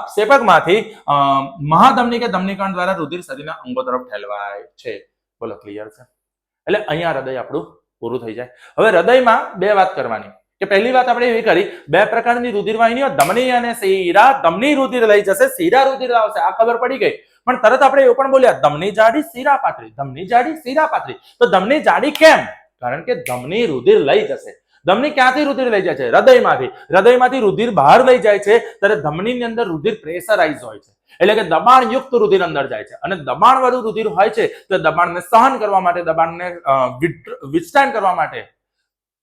ક્ષેપકમાંથી મહાધમની કે ધમનીકરણ દ્વારા રુધિર શરીરના અંગો તરફ ઠલવાય છે. બોલો ક્લિયર છે? એટલે અહીંયા હૃદય આપણું પૂરું થઈ જાય. હવે હૃદયમાં બે વાત કરવાની કે પહેલી વાત આપણે એવી કરી, બે પ્રકારની રુધિર વાહિનીઓ, ધમની અને શિરા. ધમની રુધિર લઈ જશે, શિરા રુધિર આવશે, આ ખબર પડી ગઈ. પણ તરત આપણે એવું પણ બોલ્યા, ધમની જાડી શિરા પાતળી, ધમની જાડી શિરા પાતળી. તો ધમની જાડી કેમ? કારણ કે ધમની રુધિર લઈ જશે. ધમની ક્યાંથી રુધિર લઈ જાય છે? હૃદયમાંથી રુધિર બહાર લઈ જાય છે ત્યારે ધમનીની અંદર રુધિર પ્રેશરાઇઝ હોય છે, એટલે કે દબાણ યુક્ત રુધિર અંદર જાય છે અને દબાણ વાળું રુધિર હોય છે તો દબાણને સહન કરવા માટે, દબાણને વિથસ્ટેન્ડ કરવા માટે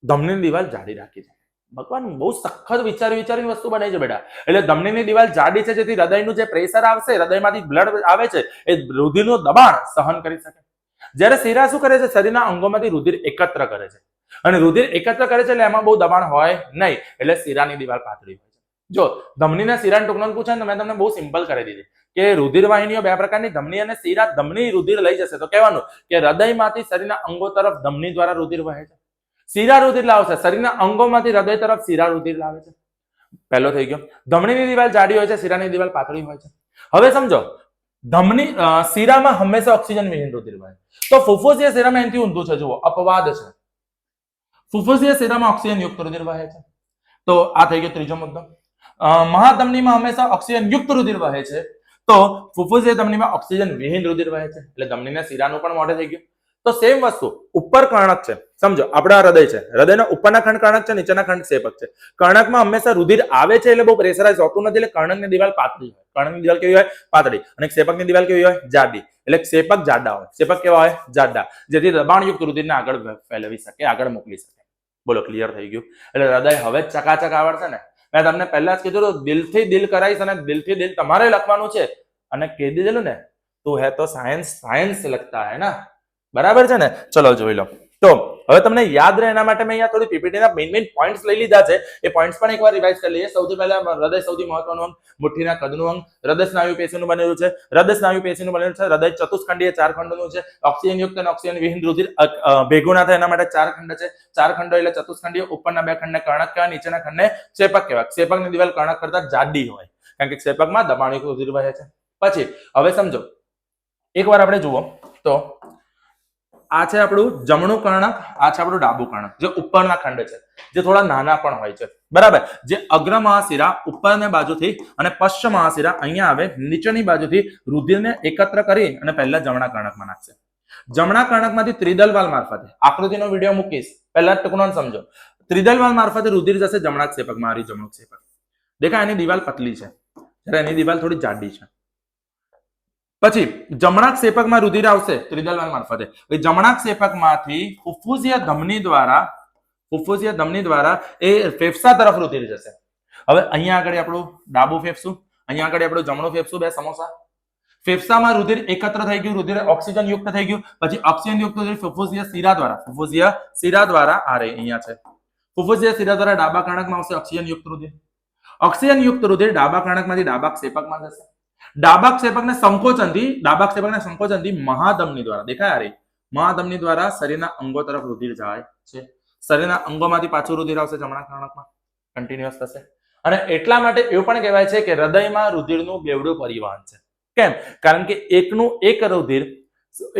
ધમનીની દિવાલ જાડી રાખી છે. ભગવાન બહુ સખત વિચારીને વસ્તુ બનાવી છે બેટા. એટલે ધમનીની દિવાલ જાડી છે જેથી હૃદયનું જે પ્રેશર આવશે, હૃદયમાંથી બ્લડ આવે છે, એ રુધિરનું દબાણ સહન કરી શકે. જ્યારે શિરા શું કરે છે? શરીરના અંગોમાંથી રુધિર એકત્ર કરે છે અને રુધિર એકત્ર કરે છે એટલે એમાં બહુ દબાણ હોય નહીં, એટલે શિરાની દિવાલ પાતળી હોય છે. જો ધમનીના શિરાના ટૂંકમાં પૂછે તો મેં તમને બહુ સિમ્પલ કરી દીધી કે રુધિર વાહિનીઓ બે પ્રકારની, ધમની અને શિરા. ધમની રુધિર લઈ જશે તો કહેવાનું કે હૃદયમાંથી શરીરના અંગો તરફ ધમની દ્વારા રુધિર વહે છે. શિરા રુધિર લાવશે, શરીરના અંગોમાંથી હૃદય તરફ શિરા રુધિર લાવે છે. પહેલો થઈ ગયો. ધમનીની દિવાલ જાડી હોય છે, શિરાની દિવાલ પાતળી હોય છે. હવે સમજો, શિરામાં હંમેશા ઓક્સિજન વિહીન રુધિર વહે. તો ફુફ્ફુસીય શિરામાં એનાથી ઊંધું છે. જુઓ, અપવાદ છે. ફુફ્ફુસીય શિરામાં ઓક્સિજન યુક્ત રુધિર વહે છે. તો આ થઈ ગયો ત્રીજો મુદ્દો. મહાધમનીમાં હંમેશા ઓક્સિજન યુક્ત રુધિર વહે છે, તો ફુફ્ફુસીય ધમનીમાં ઓક્સિજન વિહીન રુધિર વહે છે. એટલે ધમનીના શિરાનું પણ મોઢે થઈ ગયું. તો સેમ વસ્તુ ઉપર કર્ણક છે. સમજો, આપણા હૃદય છે, હૃદયના ઉપરના ખંડ કર્ણક છે, નીચેના ખંડ ક્ષેપક છે. કર્ણકમાં હંમેશા રુધિર આવે છે એટલે બહુ પ્રેશરાઇઝ હોતું નથી, એટલે કર્ણકની દિવાલ પાતળી હોય. કર્ણકની દિવાલ કેવી હોય? પાતળી. અને ક્ષેપકની દિવાલ કેવી હોય? જાડી. એટલે ક્ષેપક જાડા હોય, ક્ષેપક કેવા હોય? જાડા, જેથી દબાણયુક્ત રુધિરને આગળ ફેલાવી શકે, આગળ મોકલી શકે. બોલો ક્લિયર થઈ ગયું? એટલે હૃદય હવે જ ચકાચક આવડશે ને. મેં તમને પહેલા જ કીધું, દિલથી દિલ કરાઈશ અને દિલથી દિલ તમારે લખવાનું છે અને કહી દીધેલું ને, તું હે તો સાયન્સ લખતા હે ના. બરાબર છે ને? ચલો જોઈ લો. તો હવે તમને યાદ રહે એના માટે મેં અહીંયા થોડી પીપીટીના મેઇન પોઈન્ટ્સ લઈ લીધા છે. એ પોઈન્ટ્સ પણ એકવાર રિવાઇઝ કરી લઈએ. સૌથી પહેલા હૃદય સૌથી મહત્વનું અંગ, મુઠ્ઠીના કદનું અંગ, હૃદય સ્નાયુ પેશીનું બનેલું છે. હૃદય સ્નાયુ પેશીનું બનેલું છે. હૃદય ચતુષ્ખંડીય 4 ખંડોનું છે. ઓક્સિજન યુક્ત અને ઓક્સિજન વિહીન રુધિર ભેગું ના થાય એના માટે 4 ખંડ છે. 4 ખંડો એટલે ચતુષ્ખંડીય. ઉપરના 2 ખંડને કર્ણક કહેવાય, નીચેના ખંડને ક્ષેપક કહેવાય. ક્ષેપકની દિવાલ કર્ણક કરતા જાડી હોય કારણ કે ક્ષેપકમાં દબાણયુક્ત રુધિર વહે છે. પછી હવે સમજો, એકવાર આપણે જુઓ તો આ છે આપણું જમણું કર્ણક, આ છે આપણું ડાબું કર્ણક, જે ઉપરના ખંડ છે, જે થોડા નાના પણ હોય છે. બરાબર? જે અગ્ર મહાશિરા ઉપરની બાજુથી અને પશ્ચિમ મહાશિરા અહીંયા આવે, નીચેની બાજુથી રુધિરને એકત્ર કરી અને પહેલા જમણા કર્ણકમાં નાખશે. જમણા કર્ણકમાંથી ત્રિદલ વાલ્વ મારફતે, આકૃતિનો વિડીયો મૂકીશ, પહેલા ટૂંકમાં સમજો. ત્રિદલ વાલ્વ મારફતે રુધિર જશે જમણા ક્ષેપકમાં. મારી જમણું ક્ષેપક દેખાય, એની દિવાલ પતલી છે જ્યારે એની દિવાલ થોડી જાડી છે. પછી જમણા ક્ષેપકમાં રુધિર આવશે ત્રિદલ વાલ્વ મારફતે. જમણા ક્ષેપકમાંથી ફુફ્ફુસીય ધમની દ્વારા એ ફેફસા તરફ રુધિર જશે. હવે અહીંયા આગળ આપણું ડાબું ફેફસું, અહીંયા આગળ આપણું જમણું ફેફસું, બે સમોસા. ફેફસામાં રુધિર એકત્ર થઈ ગયું, રુધિર ઓક્સિજન યુક્ત થઈ ગયું. પછી ઓક્સિજન યુક્ત રુધિર ફુફ્ફુસીય શિરા દ્વારા આ રહી અહીંયા છે. ફુફ્ફુસીય શિરા દ્વારા ડાબા કર્ણકમાં આવશે ઓક્સિજન યુક્ત રુધિર. ઓક્સિજન યુક્ત રુધિર ડાબા કર્ણકમાંથી ડાબા ક્ષેપકમાં જશે. ડાબા ક્ષેપકને સંકોચનથી મહાધમની દ્વારા, દેખાય આ રહી, મહાધમની દ્વારા શરીરના અંગો તરફ રુધિર જાય છે. શરીરના અંગોમાંથી પાછું રુધિર આવશે જમણા કર્ણકમાં, કન્ટિન્યુઅસ થશે. અને એટલા માટે એવું પણ કહેવાય છે કે હૃદયમાં રુધિરનું બેવડું પરિવહન છે. કેમ? કારણ કે એકનું એક રુધિર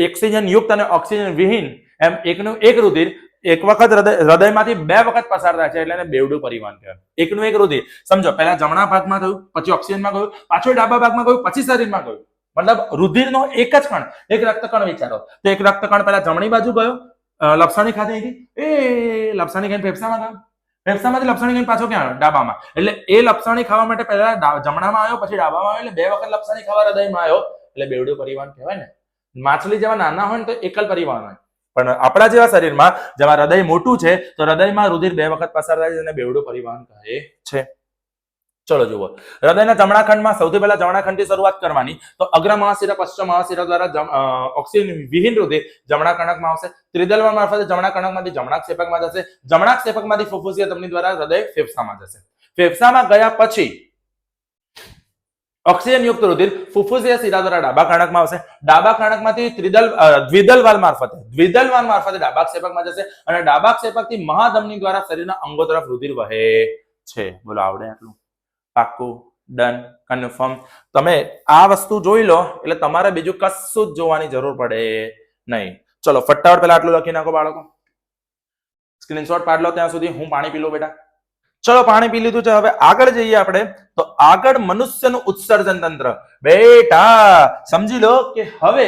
ઓક્સિજન યુક્ત અને ઓક્સિજન વિહીન, એમ એકનું એક રુધિર એક વખત હૃદયમાંથી 2 વખત પસાર થાય છે, એટલે એને બેવડું પરિવહન કહેવાય. એકનું એક રુધિર સમજો, પહેલા જમણા ભાગમાં થયું, પછી ઓક્સિજનમાં ગયું, પાછું ડાબા ભાગમાં ગયું, પછી શરીરમાં ગયું. મતલબ રુધિરનો એક જ કણ, એક રક્તકણ વિચારો તો એક રક્તકણ પહેલા જમણી બાજુ ગયો, લપસણી ખાધી હતી, એ લપસણી ખાઈને ફેફસામાં ગયો, ફેફસામાંથી લપસણી ખાઈને પાછો ક્યાં આવ્યો? ડાબામાં. એટલે એ લપસણી ખાવા માટે પહેલા જમણામાં આવ્યો, પછી ડાબામાં આવ્યો, એટલે 2 વખત લપસણી ખાવા હૃદયમાં આવ્યો, એટલે બેવડું પરિવહન કહેવાય ને. માછલી જેવા નાના હોય ને તો એકલ પરિવહન હોય, પણ આપણા જેવા શરીરમાં જેમાં હૃદય મોટું છે તો હૃદયમાં રુધિર 2 વખત પસાર થાય છે અને બેવડું પરિવહન કહે છે. ચલો જુઓ, હૃદયના જમણા ખંડમાં સૌથી પહેલા જમણા ખંડથી શરૂઆત કરવાની. તો અગ્ર મહાશિરા પશ્ચિમ મહાશિરા દ્વારા ઓક્સિજન વિહીન રુધિર જમણા કણકમાં આવશે. ત્રિદલવાન મારફતે જમણા કણકમાંથી જમણા ક્ષેપકમાં જશે. જમણા ક્ષેપકમાંથી ફુફ્ફુસીય ધમની દ્વારા હૃદય ફેફસામાં જશે. ફેફસામાં ગયા પછી ઓક્સિજન યુક્ત રુધિર ફુફ્ફુસીય શિરા દ્વારા ડાબા કણકમાં આવશે. ડાબા કણકમાંથી દ્વિદલવાલ મારફતે ડાબા ક્ષેપકમાં જશે અને ડાબા ક્ષેપકથી મહાધમની દ્વારા શરીરના અંગો તરફ રુધિર વહે છે. બોલો, આવડે આટલું? પાક્કું, ડન, કન્ફર્મ. તમે આ વસ્તુ જોઈ લો એટલે તમારે બીજું કશું જ જોવાની જરૂર પડે નહીં. ચલો ફટાફટ પેલા આટલું લખી નાખો બાળકો, સ્ક્રીનશોટ પાડ લો. ત્યાં સુધી હું પાણી પી લઉં બેટા. ચલો પાણી પી લીધું છે, હવે આગળ જઈએ આપણે. તો આગળ મનુષ્યનું ઉત્સર્જન તંત્ર. બેટા સમજી લો કે હવે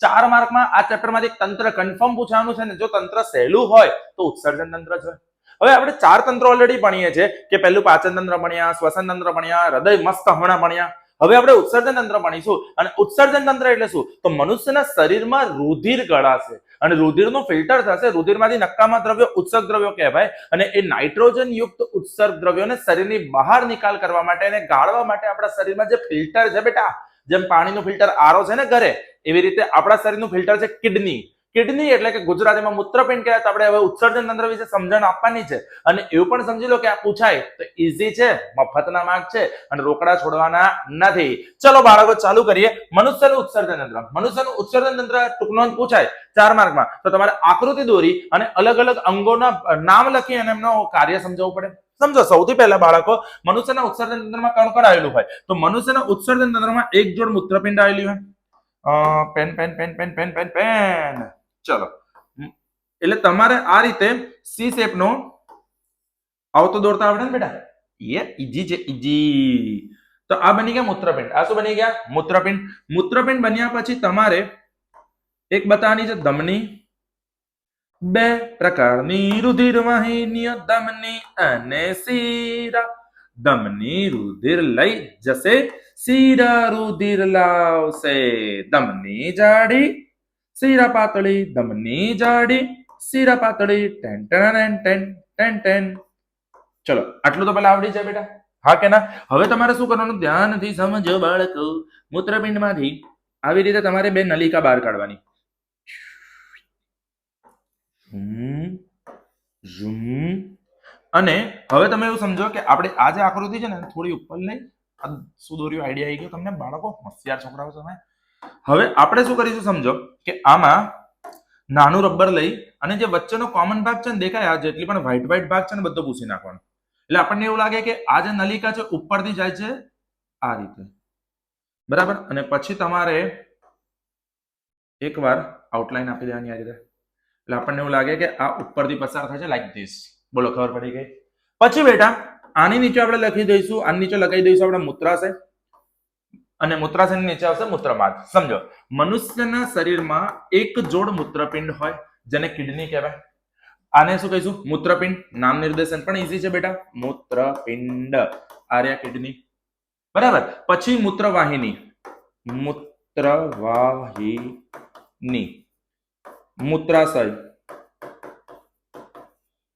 4 માર્કમાં આ ચેપ્ટરમાંથી એક તંત્ર કન્ફર્મ પૂછવાનું છે ને. જો તંત્ર સહેલું હોય તો ઉત્સર્જન તંત્ર છે. હવે આપણે 4 તંત્રો ઓલરેડી ભણીએ છીએ કે પહેલું પાચન તંત્ર ભણ્યા, શ્વસન તંત્ર ભણ્યા, હૃદય મસ્ત હમણાં ભણ્યા. હવે આપણે ઉત્સર્જન તંત્ર ભણીશું. અને ઉત્સર્જન તંત્ર એટલે શું? તો મનુષ્યના શરીરમાં રુધિર ગળાશે અને રુધિરનું ફિલ્ટર થશે. રુધિરમાંથી નકામા દ્રવ્યો ઉત્સર્ગ દ્રવ્યો કહેવાય અને એ નાઇટ્રોજન યુક્ત ઉત્સર્ગ દ્રવ્યોને શરીરની બહાર નિકાલ કરવા માટે અને ગાળવા માટે આપણા શરીરમાં જે ફિલ્ટર છે બેટા, જેમ પાણીનું ફિલ્ટર આરો છે ને ઘરે, એવી રીતે આપણા શરીરનું ફિલ્ટર છે કિડની. કિડની એટલે કે ગુજરાતીમાં મૂત્રપિંડ કહેવાય. તો આપણે હવે ઉત્સર્જન તંત્ર વિશે સમજણ આપવાની છે. અને એવું પણ સમજી લો કે આ પૂછાય તો ઈઝી છે, મફતના માર્ક છે અને રોકડા છોડવાના નથી. ચલો બાળકો ચાલુ કરીએ. મનુષ્યનું ઉત્સર્જન તંત્ર. મનુષ્યનું ઉત્સર્જન તંત્ર ટૂંકનોંધ પૂછાય 4 માર્કમાં તો તમારે આકૃતિ દોરી અને અલગ અલગ અંગોના નામ લખી અને એમનો કાર્ય સમજાવવું પડે. સમજો, સૌથી પહેલા બાળકો મનુષ્યના ઉત્સર્જન તંત્રમાં કણ આવેલું હોય તો મનુષ્યના ઉત્સર્જન તંત્રમાં એક જોડ મૂત્રપિંડ આવેલી હોય. Pen pen pen pen pen pen pen. ચલો, એટલે તમારે આ રીતે સી શેપ નો આવતો દોરતા આવડે ને બેટા? ઈજી છે, ઈજી. તો આ બની ગયા મૂત્રપિંડ. આ શું બની ગયા? મૂત્રપિંડ. મૂત્રપિંડ બન્યા પછી તમારે એક બતાવવાની છે ધમની. 2 પ્રકારની રુધિર વાહિનીઓ, ધમની અને શિરા. ધમની રુધિર લઈ જશે, શિરા રુધિર લાવશે. ધમની જાડી, શિરા પાતળી, ધમની જાડી, શિરા પાતળી. Ten ten ten ten ten. ચલો આટલું તો પેલા આવડી જાય બેટા, હા કે ના? હવે તમારે શું કરવાનું? ધ્યાનથી સમજો બાળકો. મૂત્રપિંડમાંથી આવી રીતે તમારે 2 નલિકા બહાર કાઢવાની. અને હવે તમે એવું સમજો કે આપણે આ જે આકૃતિ છે ને થોડી ઉપર લઈ, શું દોર્યું? આઈડિયા આવી ગયો તમને બાળકો? હોશિયાર છોકરાઓ તમે. હવે આપણે શું કરીશું સમજો કે આમાં નાનું રબર લઈ અને જે વચ્ચેનો કોમન ભાગ છે ને દેખાય, આ જેટલી પણ વ્હાઈટ વ્હાઈટ ભાગ છે ને બધો પૂછી નાખવાનો. એટલે આપણને એવું લાગે કે આ જે નલિકા છે ઉપરથી જાય છે આ રીતે, બરાબર. અને પછી તમારે એકવાર આઉટલાઈન આપી દેવાની આ રીતે. એટલે આપણને એવું લાગે કે આ ઉપરથી પસાર થાય છે લાઈક ધીસ. બોલો, ખબર પડી ગઈ? પછી બેટા આની નીચે આપણે લખી દઈશું, આની નીચે લખાઈ દઈશું આપણે મૂત્રાશય અને મૂત્રાશયની નીચે આવશે મૂત્રમાર્ગ. સમજો, મનુષ્યના શરીરમાં એક જોડ મૂત્રપિંડ હોય જેને કિડની કહેવાય. આને શું કહીશું? મૂત્રપિંડ. નામ નિર્દેશન પણ ઈઝી છે બેટા, મૂત્રપિંડ. આર્યા કિડની, બરાબર. પછી મૂત્રવાહિની, મૂત્રવાહિની. મૂત્રાશય,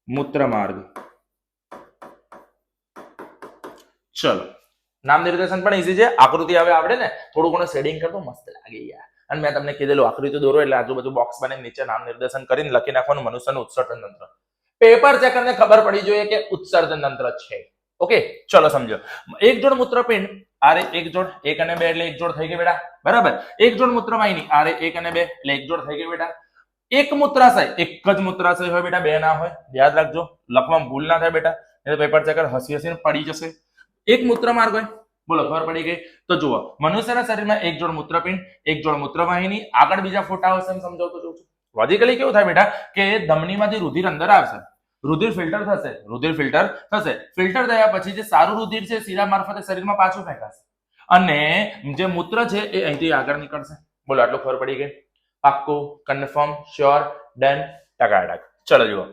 મૂત્રમાર્ગ. ચલો, નામ નિર્દેશન પણ ઈઝી છે. આકૃતિ હવે આવડે ને, થોડું ઘણું શેડિંગ કરતો મસ્ત લાગે યાર. અને મેં તમને કીધેલું આકૃતિ દોરો એટલે આજુબાજુ બોક્સ બને, નીચે નામ નિર્દેશન કરીને લખી નાખવાનું મનુષ્યનું ઉત્સર્જન તંત્ર. પેપર ચેકરને ખબર પડી જોઈએ કે ઉત્સર્જન તંત્ર છે. ઓકે, ચલો સમજો. એક જોડ મૂત્રપિંડ, આરે એક જોડ, 1 અને 2 એટલે એક જોડ થઈ ગઈ બેટા, બરાબર. એક જોડ મૂત્રવાહિની, આરે 1 અને 2 એટલે એક જોડ થઈ ગઈ બેટા. એક મૂત્રાશય, એક જ મૂત્રાશય હોય બેટા, 2 ના હોય. યાદ રાખજો, લખવામાં ભૂલ ના થાય બેટા, એટલે પેપર ચેકર હસી હસીને પડી જશે. એક મૂત્રમાર્ગ હોય. બોલો, ખબર પડી ગઈ? તો જુઓ, મનુષ્યના શરીરમાં એક જોડ મૂત્રપિંડ, એક જોડ મૂત્રવાહિની. આગળ બીજા ફોટા આવશે એમ સમજાવતો જોઉં છું. લોજિકલી કેવું થાય બેટા કે ધમનીમાંથી રુધિર અંદર આવશે, રુધિર ફિલ્ટર થશે, રુધિર ફિલ્ટર થશે. ફિલ્ટર થયા પછી જે સારું રુધિર છે શિરા મારફતે શરીરમાં પાછું ફેંકાશે અને જે મૂત્ર છે એ અહીંથી આગળ નીકળશે. બોલો, આટલું ખબર પડી ગઈ? પાક્કું, કન્ફર્મ, શ્યોર, ડન, ટકાટક. ચલો જુઓ,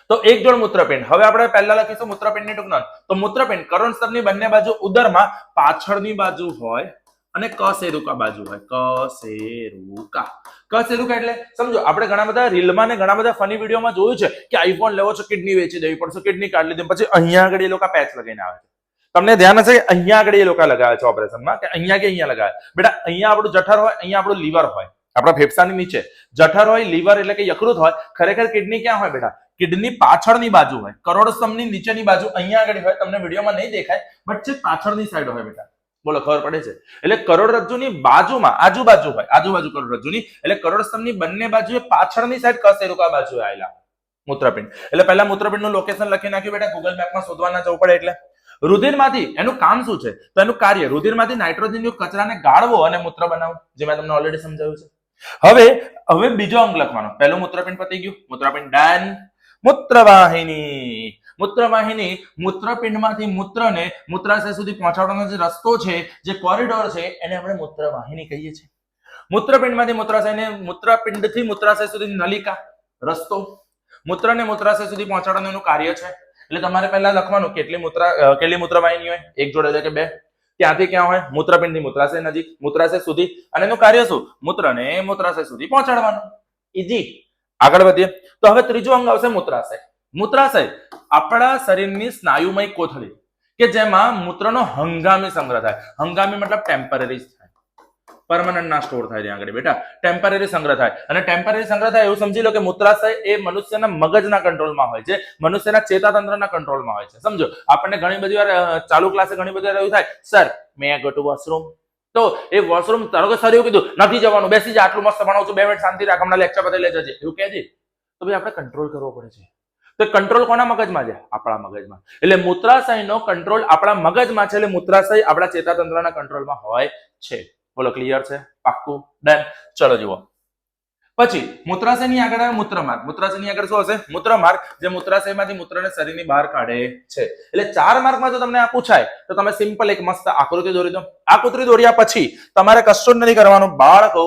તો એક જોડ મૂત્રપિંડ. હવે આપણે પહેલા લખીશું મૂત્રપિંડની ટૂંકનોંધ. તો મૂત્રપિંડ કરોડસ્તરની બંને બાજુ ઉદરમાં પાછળની બાજુ હોય અને કશેરુકા બાજુ હોય. કશેરુકા. કશેરુકા એટલે સમજો, આપણે ઘણા બધા રીલમાં ને ઘણા બધા ફની વિડીયોમાં જોયું છે કે આઈફોન લેવો છો, કિડની વેચી દેવી પડશે, કિડની કાઢી લીધી, પછી અહીંયા આગળ એ લોકો પેચ લગાવીને આવે છે. તમને ધ્યાન હશે કે અહીંયા આગળ એ લોકો લગાવે છે ઓપરેશનમાં કે અહીંયા કે અહીંયા લગાવે. બેટા અહીંયા આપણું જઠર હોય, અહીંયા આપણું લીવર હોય, આપણા ફેફસાની નીચે જઠર હોય, લીવર એટલે કે યકૃત હોય. ખરેખર કિડની ક્યાં હોય બેટા? કિડની પાછળની બાજુ હોય, કરોડસ્તંભની નીચેની બાજુ અહીંયા આગળ હોય. તમને વિડીયોમાં નહીં દેખાય, બટ છે પાછળની સાઈડ હોય બેટા. બોલો ખબર પડે છે? એટલે કરોડરજ્જુની બાજુમાં આજુબાજુ હોય, આજુબાજુ કરોડરજ્જુની, એટલે કરોડસ્તંભની બંને બાજુએ પાછળની સાઈડ કશેરુકા બાજુ આવેલા મૂત્રપિંડ. એટલે પહેલા મૂત્રપિંડનું લોકેશન લખી નાખ્યું બેટા, ગૂગલ મેપમાં શોધવા ના જવું પડે. એટલે રુધિરમાંથી એનું કામ શું છે? તો એનું કાર્ય રુધિરમાંથી નાઇટ્રોજનયુક્ત કચરાને ગાળવો અને મૂત્ર બનાવવું, જે મેં તમને ઓલરેડી સમજાવ્યું છે. હવે બીજો અંગ લખવાનો. પહેલું મૂત્રપિંડ પતી ગયું, મૂત્રપિંડ ડન. મૂત્રવાહિની. મૂત્રવાહિની મૂત્રપિંડમાંથી મૂત્રને મૂત્રાશય સુધી પહોંચાડવાનો જે રસ્તો છે, જે કોરિડોર છે, એને આપણે મૂત્રવાહિની કહીએ છીએ. મૂત્રપિંડમાંથી મૂત્રાશયને, મૂત્રપિંડથી મૂત્રાશય સુધી નલિકા, રસ્તો. મૂત્રને મૂત્રાશય સુધી પહોંચાડવાનું એનું કાર્ય છે. એટલે તમારે પહેલા લખવાનું કેટલી મૂત્રવાહિની હોય, એક જોડે એટલે કે બે. ત્યાંથી ક્યાં હોય? મૂત્રપિંડથી મૂત્રાશય નજીક, મૂત્રાશય સુધી. અને એનું કાર્ય શું? મૂત્રને મૂત્રાશય સુધી પહોંચાડવાનું. ઈઝી. આગળ વધીએ તો હવે ત્રીજું અંગ આવશે મૂત્રાશય. મૂત્રાશય આપણા શરીરની સ્નાયુમય કોથળી કે જેમાં મૂત્રનો હંગામી સંગ્રહ થાય. હંગામી મતલબ ટેમ્પરરી થાય, પરમનન્ટ ના સ્ટોર થાય ત્યાં આગળ બેટા. ટેમ્પરરી સંગ્રહ થાય. અને ટેમ્પરરી સંગ્રહ થાય એવું સમજી લો કે મૂત્રાશય એ મનુષ્યના મગજના કંટ્રોલમાં હોય છે, મનુષ્યના ચેતાતંત્રના કંટ્રોલમાં હોય છે. સમજો, આપણને ઘણી બધી વાર ચાલુ ક્લાસે ઘણી બધી વાર એવું થાય, sir may go to washroom. તો એ વોશરૂમ તારો કે સર એવું કીધું નથી જવાનું, બેસી જા, આટલું મસ્ત ભણાવું છું, 2 મિનિટ શાંતિ રાખ, હમણાં લેક્ચર પતે લઈ જજે, એવું કહે છે. તો ભાઈ આપણે કંટ્રોલ કરવો પડે છે. તો કંટ્રોલ કોના મગજમાં છે? આપણા મગજમાં. એટલે મૂત્રાશયનો કંટ્રોલ આપણા મગજમાં છે. એટલે મૂત્રાશય આપણા ચેતાતંત્રના કંટ્રોલમાં હોય છે. બોલો ક્લિયર છે? પાક્કું? ડન. ચલો જુઓ. પછી મૂત્રાશયની આગળ આવે મૂત્રમાર્ગ. મૂત્રાશયની આગળ શું હશે? મૂત્રમાર્ગ, જે મૂત્રાશયમાંથી મૂત્રને શરીરની બહાર કાઢે છે. એટલે 4 માર્કમાં જો તમને આ પૂછાય તો તમે સિમ્પલ એક મસ્ત આકૃતિ દોરી દો. આકૃતિ દોર્યા પછી તમારે કશું જ નથી કરવાનું બાળકો.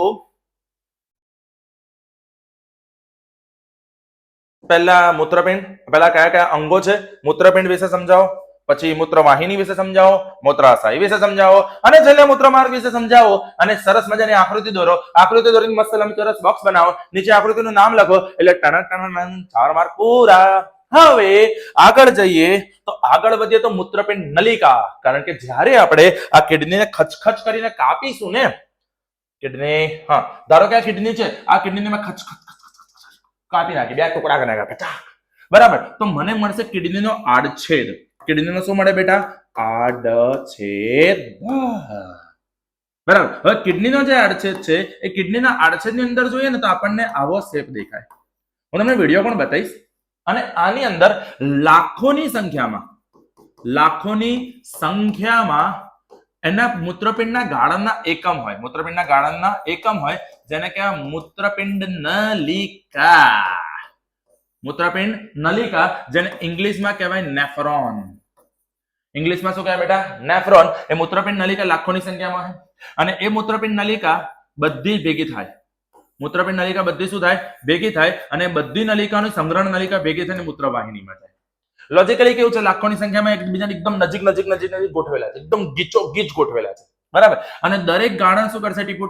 પહેલા મૂત્રપિંડ, પહેલા કયા કયા અંગો છે મૂત્રપિંડ વિશે સમજાવો, પછી મૂત્રવાહિની વિશે સમજાવો, મૂત્રાશય વિશે સમજાવો, અને છેલ્લે મૂત્રમાર્ગ વિશે સમજાવો. અને સરસ મજાની આકૃતિ દોરો. આકૃતિ દોરીને મસ્ત લંબચોરસ બોક્સ બનાવો, નીચે આકૃતિનું નામ લખો, એટલે 4 માર્ક પૂરા. હવે આગળ જઈએ તો આગળ વધીએ તો મૂત્રપિંડ નલિકા. કારણ કે જ્યારે આપણે આ કિડનીને ખચખચ કરીને કાપીશું ને, કિડની, હા ધારો કે આ કિડની છે, આ કિડનીને મેં ખચખચ કાપી નાખી, 2 ટુકડા કરી નાખ્યા, બરાબર. તો મને મળશે કિડનીનો આડછેદ. કિડનીનો શું મળે બેટા? આડછેદ. બરાબર. હવે કિડનીનો જે આડછેદ છે, એ કિડનીના આડછેદની અંદર જોઈએ ને તો આપણને આવો શેપ દેખાય. હું તમને વિડીયો પણ બતાવીશ. અને આની અંદર લાખોની સંખ્યામાં એના મૂત્રપિંડના ગાળણના એકમ હોય. મૂત્રપિંડના ગાળણના એકમ હોય, જેને કહેવાય મૂત્રપિંડ નલિકા. મૂત્રપિંડ નલિકા, જેને ઇંગ્લિશમાં કહેવાય નેફ્રોન. ઇંગ્લિશમાં શું કહેવાય બેટા? નેફ્રોન. એ મૂત્રપિંડ નલિકા લાખોની સંખ્યામાં હોય. અને એ મૂત્રપિંડ નલિકા બધી ભેગી થાય. મૂત્રપિંડ નલિકા બધી શું થાય? ભેગી થાય. અને બધી નલિકાની સંગ્રહણ નલિકા ભેગી થઈને મૂત્રવાહિનીમાં જાય. લોજિકલી કેવું છે? લાખોની સંખ્યામાં એકબીજાને એકદમ નજીક ગોઠવેલા છે, એકદમ ગીચ ગોઠવેલા છે, બરાબર. અને દરેક ગાળણ શું કરશે? ટીપુ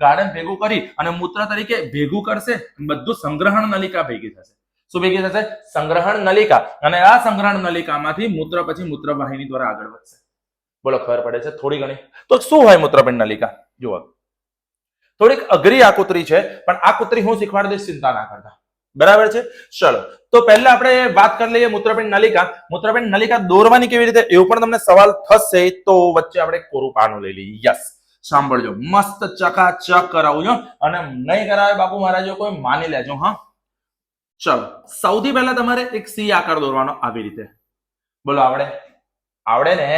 ગાળણ ભેગું કરી અને મૂત્ર તરીકે ભેગું કરશે. બધું સંગ્રહણ નલિકા ભેગી થશે. શું ભેગી થશે? સંગ્રહણ નલિકા. અને આ સંગ્રહણ નલિકામાંથી મૂત્ર પછી મૂત્રવાહિની દ્વારા આગળ વધશે. બોલો ખબર પડે છે થોડી ઘણી? તો શું હોય મૂત્રપિંડ નલિકા? જુઓ, થોડીક અઘરી આકૃતિ છે, પણ આકૃતિ હું શીખવાડી દઈશ, ચિંતા ના કરતા, બરાબર છે. ચલો, તો પહેલા આપણે વાત કરી લઈએ મૂત્રપિંડ નલિકા. મૂત્રપિંડ નલિકા દોરવાની કેવી રીતે, એવું પણ તમને સવાલ થશે. તો વચ્ચે આપણે કોરું પાનું લઈ લઈએ. યસ, સાંભળજો, મસ્ત ચકાચક કરાવજો. અને નહીં કરાવે બાપુ મહારાજ કોઈ માની લેજો. હા, ચલો. સૌથી પહેલા તમારે એક સી આકાર દોરવાનો, આવી રીતે. બોલો આવડે ને?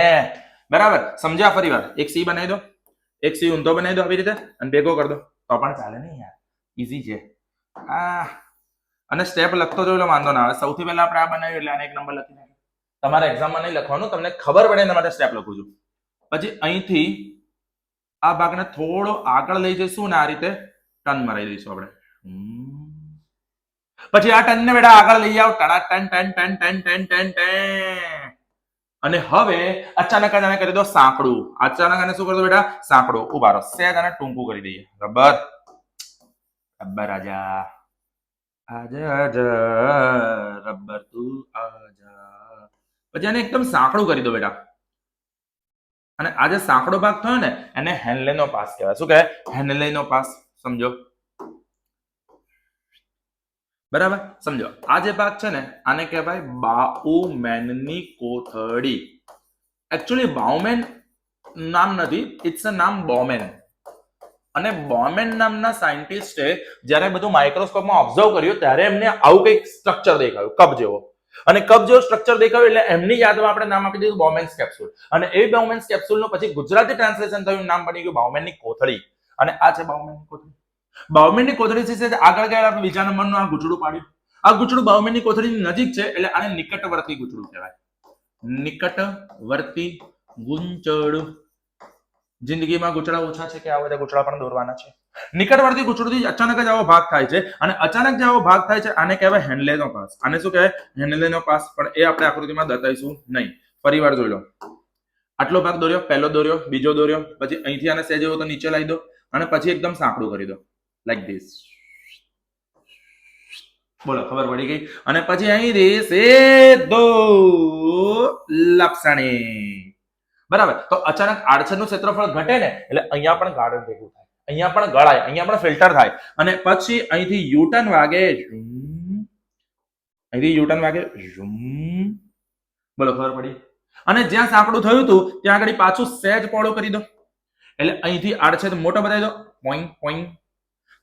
બરાબર. સમજ્યા? ફરી વાર એક સી બનાવી દો, એક સી ઊંધો બનાવી દો આવી રીતે, અને ભેગો કરી દો તો પણ ચાલે ને યાર, ઈઝી છે. અને સ્ટેપ લખતો જોઈ લો, વાંધો ના આવે. સૌથી પહેલા આપણે આ બનાવ્યું એટલે આને 1 નંબર લખી નાખ્યો. તમારે એક્ઝામમાં નહીં લખવાનું, તમને ખબર પડે એના માટે સ્ટેપ લખું છું. પછી અહીંથી આ ભાગને થોડો આગળ લઈ જઈશું ને આ રીતે ટર્ન મરાવી દઈશું આપણે. પછી આ ટર્નને બેટા આગળ લઈ આવો, ટન. અને હવે અચાનક આને કરી દો સાંકડું. અચાનક આને શું કરી દો બેટા? સાંકડું. ઉભા રહો, સહેજ આને ટૂંકું કરી દઈએ. રબર આજા, આજા રબર તું આજા. પછી આને એકદમ સાંકડું કરી દો બેટા, અને આ જે સાંકડો ભાગ થયો ને એને હેનલેનો પાસ કહેવાય. શું કહેવાય? હેનલેનો પાસ. સમજો, બરાબર? સમજો, આ જે ભાગ છે ને આને કહેવાય બાઉમેનની કોથળી. એકચ્યુઅલી બાઉમેન નામ નથી, ઇટ્સ અ નામ બોમેન. અને બોમેન નામના સાયન્ટિસ્ટે જ્યારે બધું માઇક્રોસ્કોપમાં ઓબ્ઝર્વ કર્યું ત્યારે એમને આવું કંઈક સ્ટ્રક્ચર દેખાયું કપ જેવો. અને કપ જેવો સ્ટ્રક્ચર દેખાયું એટલે એમની યાદમાં આપણે નામ આપી દીધું બોમેન્સ કેપ્સ્યુલ. અને એ બોમેન્સ કેપ્સ્યુલનું પછી ગુજરાતી ટ્રાન્સલેશન થયું, નામ બની ગયું બાઉમેનની કોથળી. અને આ છે બાઉમેનની કોથળી. બાઉમેનની કોથળી છે આગળ ગયા આપણે બીજા નંબરનું આ ગુચડું પાડ્યું. આ ગુચડું બાઉમેનની કોથળીની નજીક છે એટલે આને નિકટવર્તી ગુચડું કહેવાય. નિકટવર્તી ગુંચડું. જિંદગીમાં ગુચડા ઓછા છે કે આ બધા ગુચડા પણ દોરવાના છે. નિકટવર્તી ગુચડુંથી અચાનક જ આવો ભાગ થાય છે, અને અચાનક જે આવો ભાગ થાય છે આને કહેવાય હેનલેનો પાસ. આને શું કહેવાય? હેનલેનો પાસ. પણ એ આપણે આકૃતિમાં બતાવીશું નહીં. ફરી વાર જોઈ લો. આટલો ભાગ દોર્યો, પહેલો દોર્યો, બીજો દોર્યો, પછી અહીંથી આને સહેજ એવો તો નીચે લાવી દો, અને પછી એકદમ સાંકડું કરી દો, લાઈક ધીસ. બોલો, ખબર પડી ગઈ? અને પછી અહીં સીધો લપસણી. બરાબર? તો અચાનક આડછેદનું ક્ષેત્રફળ ઘટે ને એટલે અહીંયા પણ ગાર્ડન ભેગું થાય, અહીંયા પણ ગળાય, અહીંયા પણ ફિલ્ટર થાય, અને પછી અહીંથી યુટર્ન વાગે, અહીંથી યુટર્ન વાગે. બોલો, ખબર પડી? અને જ્યાં સાંકડું થયું હતું ત્યાં આગળ પાછું સહેજ પહોળું કરી દો, એટલે અહીંથી આડછેદ મોટો બતાવી દો. Point point.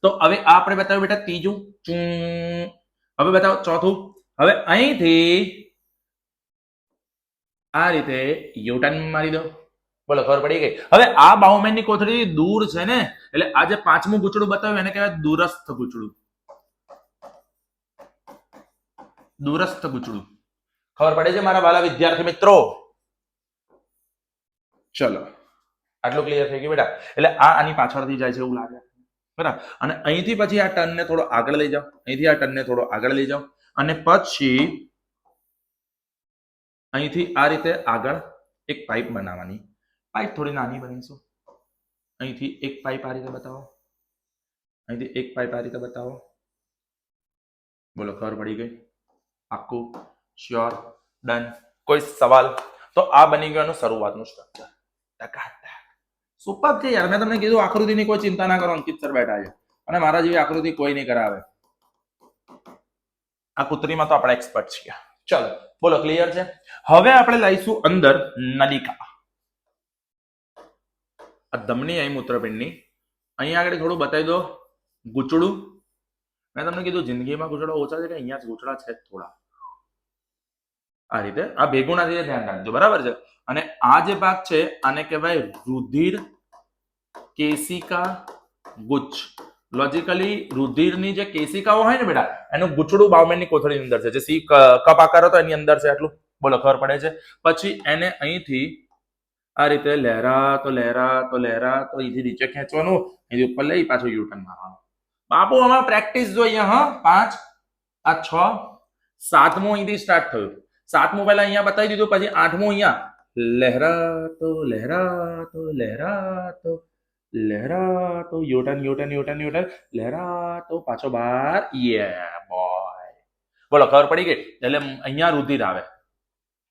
તો હવે આ આપણે બતાવ્યું બેટા ત્રીજું. હવે બતાવો ચોથું. હવે અહીંથી આ રીતે યુટર્ન મારી દો. બોલો, ખબર પડી ગઈ? હવે આ બાઉમેનની કોથળી દૂર છે ને એટલે આ જે પાંચમું ગુચડું બતાવ્યું એને કહેવાય દૂરસ્થ ગુચડું. દૂરસ્થ ગુચડું. ખબર પડે છે મારા વાલા વિદ્યાર્થી મિત્રો? ચલો, આટલું ક્લિયર થઈ ગયું બેટા? એટલે આ આની પાછળથી જાય છે એવું લાગે, બરાબર? અને અહીંથી પછી આ ટર્નને થોડો આગળ લઈ જાઓ, અહીંથી આ ટર્નને થોડો આગળ લઈ જાઓ, અને પછી અહીંથી આ રીતે આગળ એક પાઇપ બનાવવાની. પાઇપ થોડી નાની બનાવીશું. અહીંથી એક પાઇપ આ રીતે બતાવો, અહીંથી એક પાઇપ આ રીતે બતાવો. બોલો, ખબર પડી ગઈ? આખું શ્યોર? ડન? કોઈ સવાલ? તો આ બની ગયું શરૂઆતનું સ્ટ્રક્ચર. સુપર છે યાર. મેં તમને કીધું આકૃતિની કોઈ ચિંતા ના કરો, અંકિત સર બેઠા છે, અને મારા જેવી આકૃતિ કોઈ નહીં કરાવે. આ કૂતરીમાં તો આપણે એક્સપર્ટ છીએ. ચલો, બોલો, ક્લિયર છે? હવે આપણે લઈશું અંદર નલિકા. આ ધમની અહીં મૂત્રપિંડની. અહીં આગળ થોડું બતાવી દો ગુચડું. મેં તમને કીધું જિંદગીમાં ગુચડા ઓછા છે કે અહીંયા જ ગુચડા છે થોડા. આ રીતે આ ભેગું ના થઈને ધ્યાન રાખજો, બરાબર છે? અને આ જે ભાગ છે આને કહેવાય રુધિર કેશિકા ગુચ્છ. લોજિકલી રુધિરની જે કેશિકાઓ હોય ને બેટા એનું ગુચડું બાઉમેનની કોથળીની અંદર છે, જે સી કપ આકાર હતો એની અંદર છે આટલું. બોલો, ખબર પડે છે? પછી એને અહીંથી આ રીતે લહેરાતો લહેરાતો લહેરાતો અહીંથી નીચે ખેંચવાનું, અહીંથી ઉપર લઈ પાછું યુટર્ન મારવાનું. બાપુ અમારે પ્રેક્ટિસ જોઈએ. હા, 5 આ 6 7મું અહીંથી સ્ટાર્ટ થયું. 7મું પહેલા અહીંયા બતાવી દીધું, પછી 8મું અહીંયા લહેરાતો લહેરાતો લહેરાતો લહેરાતો યુટર્ન યુટર્ન યુટર્ન યુટર્ન લહેરાતો પાછો બહાર. યે બોય. બોલો, ખબર પડી ગઈ? એટલે અહીંયા રુધિર આવે,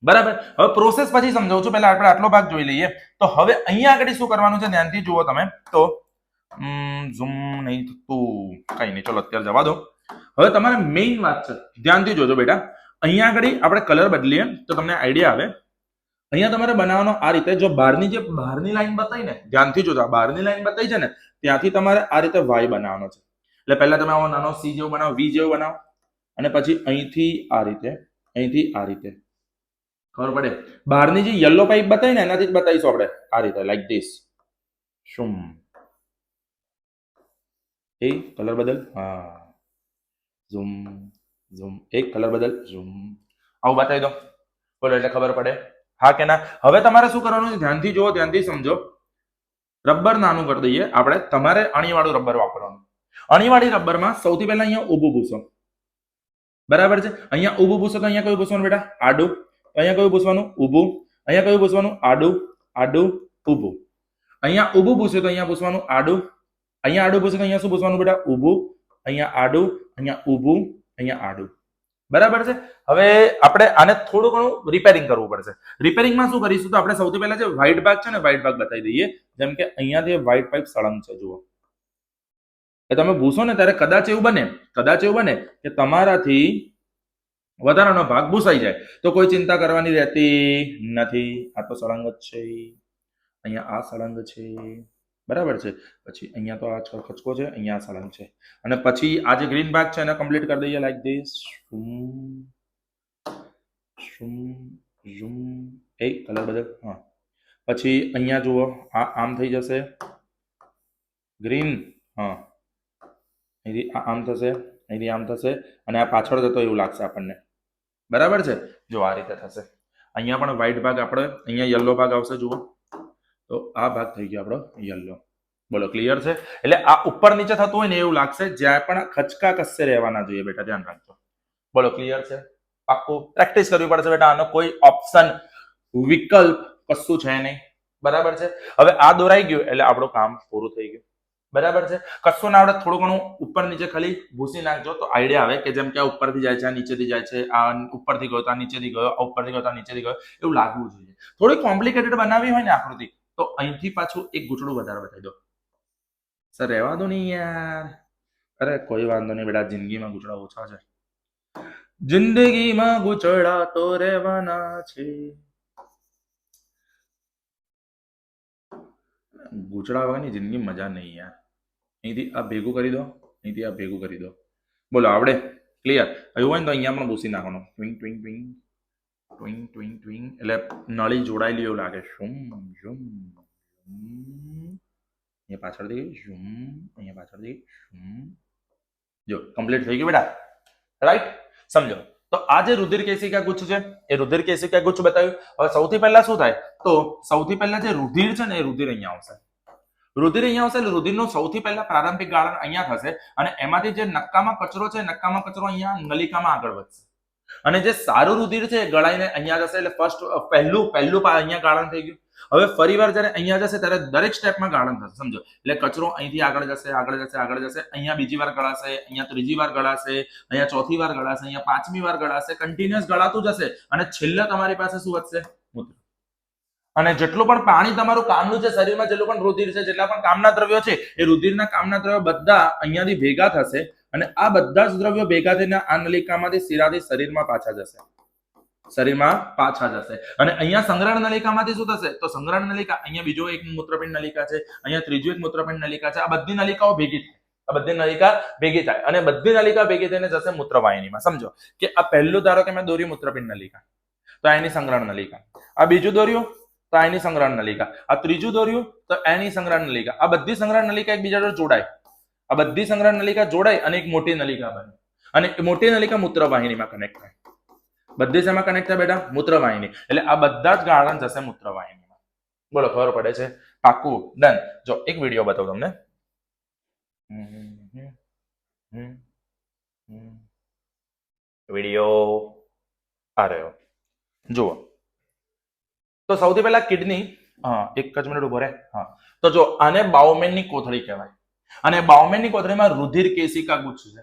બરાબર? હવે પ્રોસેસ પછી સમજાવું છું, પહેલા આપણે આટલો ભાગ જોઈ લઈએ. તો હવે અહીંયા આગળ શું કરવાનું છે ધ્યાનથી જુઓ તમે. તો ઝૂમ નહીં થતું, કઈ નહીં, ચલો અત્યારે જવા દો. હવે તમારે મેઇન વાત છે, ધ્યાનથી જોજો બેટા. અહીંયા આગળ આપણે કલર બદલીએ તો તમને આઈડિયા આવે. અહીંયા તમારે બનાવવાનો આ રીતે. જો બહારની લાઈન બતાવી ને, ધ્યાનથી જોજો, બહારની લાઈન બતાવી છે ને ત્યાંથી તમારે આ રીતે વાય બનાવવાનો છે. એટલે પહેલા તમે આવો નાનો સી જેવો બનાવો, વી જેવો બનાવો, અને પછી અહીંથી આ રીતે, અહીંથી આ રીતે. ખબર પડે? બહારની જે યલો પાઇપ બતાવી ને એનાથી જ બતાવીશું આપણે આ રીતે, લાઈક ધીસ. શું એ કલર બદલ? હા, ઝૂમ ઝૂમ. એક કલર બદલ, ઝૂમ. આવું બતાવી દો. બોલો, એટલે ખબર પડે? હા કે ના? હવે તમારે શું કરવાનું છે ધ્યાનથી જુઓ, ધ્યાનથી સમજો. રબર નાનું કરી દઈએ આપણે. તમારે અણીવાળું રબર વાપરવાનું. અણીવાળી રબરમાં સૌથી પહેલા અહીંયા ઊભું પૂછો, બરાબર છે? અહીંયા ઊભું પૂછો તો અહીંયા કયું પૂછવાનું બેટા? આડું. અહીંયા કયું પૂછવાનું? ઊભું. અહીંયા કયું પૂછવાનું? આડું. આડું, ઊભું. અહીંયા ઊભું પૂછે તો અહીંયા પૂછવાનું આડું. અહીંયા આડું પૂછે તો અહીંયા શું પૂછવાનું બેટા? ઊભું. અહીંયા આડું, અહીંયા ઊભું, અહીંયા આડું. બરાબર છે. હવે આપણે આને થોડું ઘણું રિપેરિંગ કરવું પડશે. રિપેરિંગમાં શું કરીશું તો આપણે સૌથી પહેલા જે વ્હાઇટ ભાગ છે ને વ્હાઇટ ભાગ બતાવી દઈએ. જેમ કે અહીંયાથી વ્હાઇટ પાઇપ સળંગ છે જુઓ. એ તમે ભૂસો ને ત્યારે કદાચ એવું બને કે તમારાથી વધારાનો ભાગ ભૂસાઈ જાય તો કોઈ ચિંતા કરવાની રહેતી નથી. આ તો સળંગ જ છે, અહીંયા આ સળંગ છે, બરાબર છે. પછી અહીંયા તો આ ખચકો છે, અહીંયા આ સળંગ છે. અને પછી આ જે ગ્રીન ભાગ છે એને કમ્પ્લીટ કરી દઈએ લાઈક ધીસ. એ કલર બદલ. હા, પછી અહીંયા જુઓ આ આમ થઈ જશે ગ્રીન. હા, અહીંથી આ આમ થશે, અહીંથી આમ થશે અને આ પાછળ જતો એવું લાગશે આપણને. બરાબર છે. જો આ રીતે થશે. અહીંયા પણ વ્હાઇટ ભાગ આપણે અહીંયા યલો ભાગ આવશે જુઓ. તો આ ભાગ થઈ ગયો આપણો યલો. બોલો ક્લિયર છે. એટલે આ ઉપર નીચે થતું હોય ને એવું લાગશે, જ્યાં પણ ખચકા કશે રહેવાના જોઈએ બેટા, ધ્યાન રાખજો. બોલો ક્લિયર છે. પાક્કું પ્રેક્ટિસ કરવી પડશે બેટા. આનો કોઈ ઓપ્શન વિકલ્પ કશું છે નહીં. બરાબર છે. હવે આ દોરાઈ ગયું એટલે આપણું કામ પૂરું થઈ ગયું. બરાબર છે. કશું ના આવડે થોડું ઘણું ઉપર નીચે ખાલી ભૂસી નાખજો તો આઈડિયા આવે કે જેમ કે આ ઉપરથી જાય છે, આ નીચેથી જાય છે, આ ઉપરથી ગયો તો આ નીચેથી ગયો, આ ઉપરથી ગયો તો આ નીચેથી ગયો, એવું લાગવું જોઈએ. થોડી કોમ્પ્લિકેટેડ બનાવી હોય ને આકૃતિ તો અહીંથી પાછું એક ગૂંચડું વધારે બતાવી દો. સર રહેવા દો નહીં યાર. અરે કોઈ વાંધો નહીં બેટા, જિંદગીમાં ગૂંચડા ઓછા છે. જિંદગીમાં ગૂંચડા તો રહેવાના છે. ગૂંચડા વગરની જિંદગી મજા નહીં યાર. અહીંથી આ ભેગું કરી દો, અહીંથી આ ભેગું કરી દો. બોલો આવડે? ક્લિયર? એવું હોય ને તો અહીંયા પણ ભૂસી નાખવાનું. Twig twig twig twig twig twig એટલે નળી જોડાયેલી એવું લાગે. શુમ શુમ અહીંયા પાછળથી શુમ, અહીંયા પાછળથી શુમ. જો કમ્પ્લીટ થઈ ગયું બેટા. રાઈટ? સમજો. તો આ જે રુધિર કેશિકા ગુચ્છ છે એ રુધિર કેશિકા ગુચ્છ બતાવ્યું. હવે સૌથી પહેલા શું થાય તો સૌથી પહેલા જે રુધિર છે ને એ રુધિર અહીંયા આવશે. રુધિર અહીંયા આવશે એટલે રુધિરનું સૌથી પહેલા પ્રારંભિક ગાળણ અહીંયા થશે અને એમાંથી જે નક્કામાં કચરો છે, નક્કામાં કચરો અહીંયા નલિકામાં આગળ વધશે. અને જે સારું રુધિર છે એ ગળાઈને અહીંયા જશે. એટલે ફર્સ્ટ પહેલું અહીંયા ગાળણ થઈ ગયું. હવે ફરીવાર જ્યારે અહીંયા જશે ત્યારે દરેક સ્ટેપમાં ગાળણ થશે. સમજો. એટલે કચરો અહીંથી આગળ જશે, આગળ જશે, આગળ જશે. અહીંયા બીજી વાર ગળાશે, અહીંયા ત્રીજી વાર ગળાશે, અહીંયા ચોથી વાર ગળાશે, અહીંયા પાંચમી વાર ગળાશે. કન્ટિન્યુઅસ ગળાતું જશે અને છેલ્લે તમારી પાસે શું વધશે? મૂત્ર. અને જેટલું પણ પાણી તમારું કામનું છે, શરીરમાં જેટલું પણ રુધિર છે, જેટલા પણ કામના દ્રવ્યો છે એ રુધિરના કામના દ્રવ્યો બધા અહીંયાથી ભેગા થશે અને આ બધા જ દ્રવ્યો ભેગા થઈને આ નલિકામાંથી શિરાથી શરીરમાં પાછા જશે. શરીરમાં પાછા જશે અને અહીંયા સંગ્રહણ નલિકામાંથી શું થશે તો સંગ્રહણ નલિકા, અહીંયા બીજો એક મૂત્રપિંડ નલિકા છે, અહીંયા ત્રીજું એક મૂત્રપિંડ નલિકા છે. આ બધી નલિકાઓ ભેગી થાય. આ બધી નલિકા ભેગી થાય અને બધી નલિકા ભેગી થઈને જશે મૂત્રવાહિનીમાં. સમજો કે આ પહેલું ધારો કે મેં દોર્યું મૂત્રપિંડ નલિકા, તો એની સંગ્રહણ નલિકા. આ બીજું દોર્યું તો એની સંગ્રહણ નલિકા. આ ત્રીજું દોર્યું તો એની સંગ્રહણ નલિકા. આ બધી સંગ્રહણ નલિકા એકબીજા જોડે જોડાય. આ બધી સંગ્રહણ નલિકા જોડાય અને એક મોટી નલિકા બને અને મોટી નલિકા મૂત્રવાહિનીમાં કનેક્ટ થાય. બધી શેમાં કનેક્ટ થાય બેટા? મૂત્રવાહિની. એટલે આ બધા જ ગાળણ જશે મૂત્રવાહિનીમાં. બોલો ખબર પડે છે? પાક્કું? ડન. જો એક વિડીયો બતાવું તમને. વિડીયો આ રહ્યો જુઓ. તો સૌથી પહેલા કિડની, એક જ મિનિટ ઉભો રહે. હા, તો જો આને બાઉમેનની કોથળી કહેવાય અને બાઉમેનની કોથળીમાં રુધિર કેશિકા ગુચ્છ છે.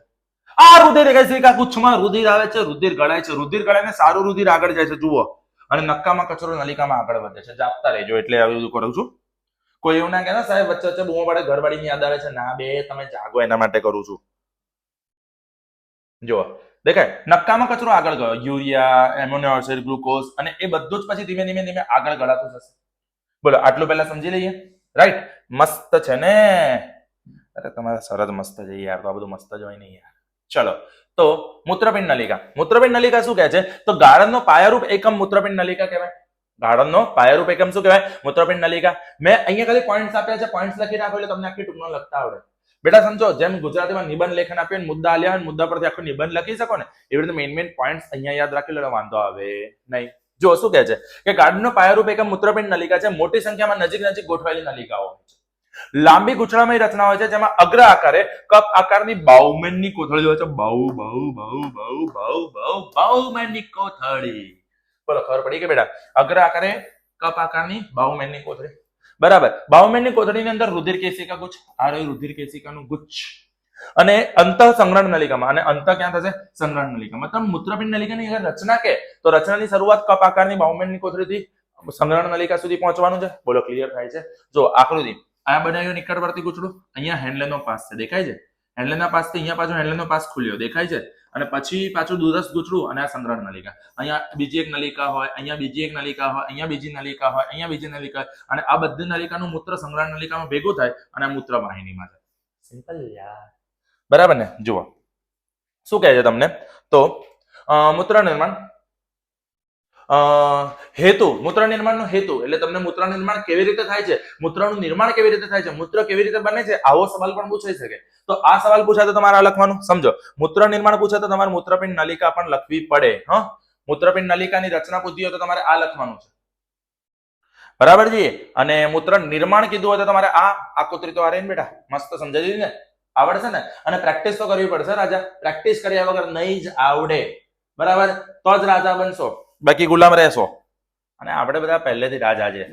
આ રુધિર કેશિકા ગુચ્છમાં રુધિર આવે છે, રુધિર ગળાય છે, રુધિર ગળાઈને સારું રુધિર આગળ જાય છે જુઓ અને નક્કામાં કચરો નલિકામાં આગળ વધે છે. જાપતા રહેજો એટલે આવી બધું કરું છું. કોઈ એવું ના કહે સાહેબ વચ્ચે વચ્ચે બૂમો પાડે, ઘરવાળીની યાદ આવે છે. ના બે, તમે જાગો એના માટે કરું છું. જુઓ દેખાય નક્કામાં કચરો આગળ ગયો, યુરિયા, એમોનિયા ઓક્સાઇડ, ગ્લુકોઝ અને એ બધું જ પછી ધીમે ધીમે ધીમે આગળ ગળાતું જશે. બોલો આટલું પહેલા સમજી લઈએ. રાઈટ? મસ્ત છે ને? અરે તમારા સરસ મસ્ત છે યાર. તો આ બધું મસ્ત જ હોય નહીં યાર. ચલો તો મૂત્રપિંડ નલિકા. મૂત્રપિંડ નલિકા શું કહે છે તો ગાળણનો પાયારૂપ એકમ મૂત્રપિંડ નલિકા કહેવાય. ગાળણનો પાયારૂપ એકમ શું કહેવાય? મૂત્રપિંડ નલિકા. મેં અહીંયા ખાલી પોઈન્ટ્સ આપ્યા છે, પોઈન્ટ્સ લખી રાખો એટલે તમને આખી ટૂંકમાં લખતા આવડે. બેટા સમજો, જેમ ગુજરાતીમાં નિબંધ લેખન આપ્યું મુદ્દા આલ્યા હોય, મુદ્દા પરથી આખો નિબંધ લખી શકો ને એવી રીતે મેઇન પોઈન્ટ્સ અહીંયા યાદ રાખી લો, વાંધો આવે નહીં. જો શું કહે છે કે ગાળણનો પાયારૂપ એકમ મૂત્રપિંડ નલિકા છે. મોટી સંખ્યામાં નજીક નજીક ગોઠવાયેલી નલિકાઓ હોય છે. લાંબી ગૂંચળામય રચના હોય છે જેમાં અગ્ર આકારે કપ આકારની બાઉમેનની કોથળી હોય છે. બાઉમેનની કોથળી. બોલો ખબર પડી કે બેટા? અગ્ર આકારે કપ આકારની બાઉમેનની કોથળી. બરાબર. બાઉમેનની કોથળીની અંદર રુધિર કેશિકા ગુચ્છ. આ રહ્યું રુધિર કેશિકાનું ગુચ્છ અને અંતઃ સંગ્રહણ નલિકામાં, અને અંતઃ ક્યાં થશે? સંગ્રહણ નલિકામાં. તમે મૂત્રપિંડ નલિકાની અગર રચના કે તો રચનાની શરૂઆત કપ આકારની બાઉમેનની કોથળીથી સંગ્રહણ નલિકા સુધી પહોંચવાનું છે. બોલો ક્લિયર થાય છે? જો આકૃતિ આ બનાવ્યું નિકટવર્તી ગૂંચળું, અહીંયા હેન્ડલેનો પાસ છે, દેખાય છે? હેન્ડલેના પાસ થી અહીંયા પાછો હેન્ડલેનો પાસ ખુલ્યો, દેખાય છે? અને પછી પાછું દૂરસ્થ ગૂંચળું અને આ સંગ્રહણ નલિકા. અહીંયા બીજી એક નલિકા હોય, અહીંયા બીજી એક નલિકા હોય, અહીંયા બીજી નલિકા હોય, અહીંયા બીજી નલિકા હોય, અને આ બધી નલિકાનું મૂત્ર સંગ્રહણ નલિકામાં ભેગું થાય અને આ મૂત્ર વાહિનીમાં જાય. સિમ્પલ યાર, બરાબર ને? જુઓ શું કહે છે તમને, તો મૂત્ર નિર્માણ હેતુ, મૂત્ર નિર્માણનો હેતુ એટલે તમને મૂત્ર નિર્માણ કેવી રીતે થાય છે, મૂત્રનું નિર્માણ કેવી રીતે થાય છે, મૂત્ર કેવી રીતે બને છે, આવો સવાલ પણ પૂછાઈ શકે. તો આ સવાલ પૂછાય તો તમારે આ લખવાનું. સમજો, મૂત્ર નિર્માણ પૂછે તો તમારે મૂત્રપિંડ નલિકા પણ લખવી પડે. મૂત્રપિંડ નલિકાની રચના પૂછવી હોય તો તમારે આ લખવાનું છે, બરાબર છે? અને મૂત્ર નિર્માણ કીધું હોય તો તમારે આ આકૃતિ તો આ રહી ને બેટા, મસ્ત સમજાવી દીધી ને, આવડશે ને? અને પ્રેક્ટિસ તો કરવી પડશે રાજા, પ્રેક્ટિસ કર્યા વગર નહીં જ આવડે, બરાબર? તો જ રાજા બનશો, બાકી ગુલામ રહેશો. અને આપણે બધા પહેલેથી રાજા છે.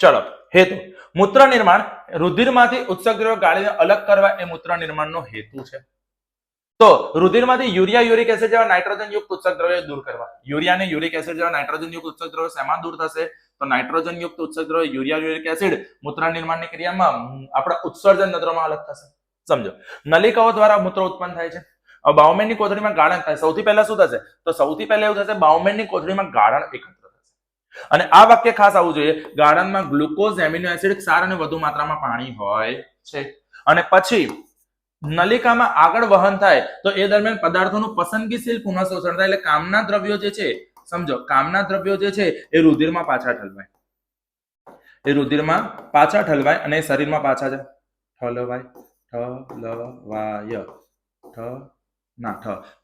ચલો, હેતુ. મૂત્ર નિર્માણ રુધિરમાંથી ઉત્સર્ગ દ્રવ્ય ગાળીને અલગ કરવા એ મૂત્ર નિર્માણનો હેતુ છે. તો રુધિરમાંથી યુરિયા, યુરિક એસિડ જેવા નાઇટ્રોજન યુક્ત ઉત્સર્ગ દ્રવ્ય દૂર કરવા. યુરિયા અને યુરિક એસિડ જેવા નાઇટ્રોજન યુક્ત ઉત્સર્ગ દ્રવ્ય શેમાં દૂર થશે? તો નાઇટ્રોજન યુક્ત ઉત્સર્ગ દ્રવ્ય યુરિયા, યુરિક એસિડ મૂત્ર નિર્માણની ક્રિયામાં આપણા ઉત્સર્જન તંત્રમાં અલગ થશે. સમજો, નલિકાઓ દ્વારા મૂત્ર ઉત્પન્ન થાય છે. બાઉમેનની કોથળીમાં ગાળણ થાય. સૌથી પહેલા શું થશે? તો સૌથી પહેલા એવું થશે, બાઉમેનની કોથળીમાં ગાળણ એકત્ર થશે. અને આ વાક્ય ખાસ આવવું જોઈએ, ગાળણમાં ગ્લુકોઝ, એમિનો એસિડ, ક્ષાર અને વધુ માત્રામાં પાણી હોય છે. અને પછી નલિકામાં આગળ વહન થાય તો એ દરમિયાન પદાર્થોનું પસંદગીશીલ પુનઃશોષણ થાય. એટલે કામના દ્રવ્યો જે છે, સમજો, કામના દ્રવ્યો જે છે એ રુધિરમાં પાછા ઠલવાય, એ રુધિરમાં પાછા ઠલવાય અને શરીરમાં પાછા છે ઠલવાય, ઠલવાય,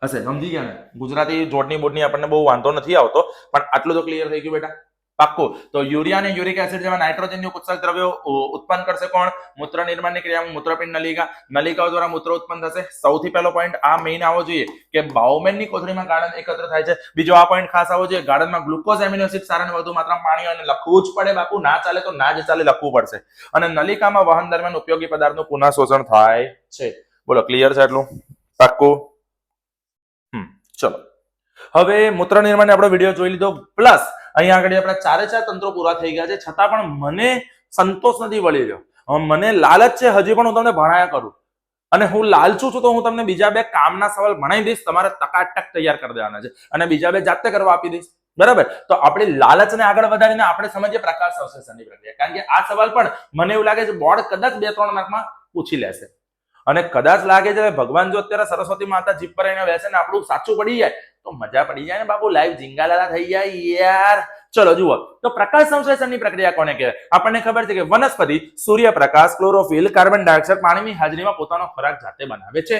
હશે, સમજી ગયા ને? ગુજરાતી જોડની બોર્ડની આપણને બહુ વાંધો નથી આવતો, પણ આટલું તો ક્લિયર થઈ ગયું બેટા, પાક્કું. તો યુરિયા અને યુરિક એસિડ જેવા નાઇટ્રોજન યુક્ત ઉત્સર્ગ દ્રવ્યો ઉત્પન્ન કરશે કોણ? મૂત્ર નિર્માણની ક્રિયામાં મૂત્રપિંડ નલિકા, નલિકાઓ દ્વારા મૂત્ર ઉત્પન્ન થશે. સૌથી પહેલો પોઈન્ટ આ મેઇન આવવો જોઈએ કે બાઉમેનની કોથળીમાં ગાળણ એકત્ર થાય છે. બીજો આ પોઈન્ટ ખાસ આવવો જોઈએ, ગાળણમાં ગ્લુકોઝ, એમિનો એસિડ, ક્ષાર અને વધુ માત્રામાં પાણી, અને લખવું જ પડે બાપુ, ના ચાલે તો ના જ ચાલે, લખવું પડશે. અને નલિકામાં વહન દરમિયાન ઉપયોગી પદાર્થનું પુનઃશોષણ થાય છે. બોલો ક્લિયર છે એટલું? પાક્કું? ચલો, હવે મૂત્ર નિર્માણ આપણો વિડીયો જોઈ લીધો, પ્લસ અહીંયા આગળ આપણા ચારે ચાર તંત્રો પૂરા થઈ ગયા છે, છતાં પણ મને સંતોષ નથી વળી રહ્યો. મને લાલચ છે, હજી પણ હું તમને ભણાયા કરું, અને હું લાલચું છું તો હું તમને બીજા બે કામના સવાલ ભણાવી દઈશ, તમારે ટકાટક તૈયાર કરી દેવાના છે, અને બીજા બે જાતે કરવા આપી દઈશ, બરાબર? તો આપણી લાલચને આગળ વધારીને આપણે સમજીએ પ્રકાશ સંશ્લેષણની પ્રક્રિયા. કારણ કે આ સવાલ પણ મને એવું લાગે છે બોર્ડ કદાચ 2-3 માર્કમાં પૂછી લેશે, અને કદાચ લાગે છે ભગવાન જો અત્યારે સરસ્વતી માતા જીપ પર એને બેસે ને આપણું સાચું પડી જાય તો મજા પડી જાય ને બાપુ, લાઈવ ઝીંગાલાલા થઈ જાય યાર. ચલો જુઓ, તો પ્રકાશ સંશ્લેષણની પ્રક્રિયા કોને કહેવાય? આપણને ખબર છે કે વનસ્પતિ સૂર્યપ્રકાશ, ક્લોરોફિલ, કાર્બન ડાયોક્સાઇડ, પાણીની હાજરીમાં પોતાનો ખોરાક જાતે બનાવે છે.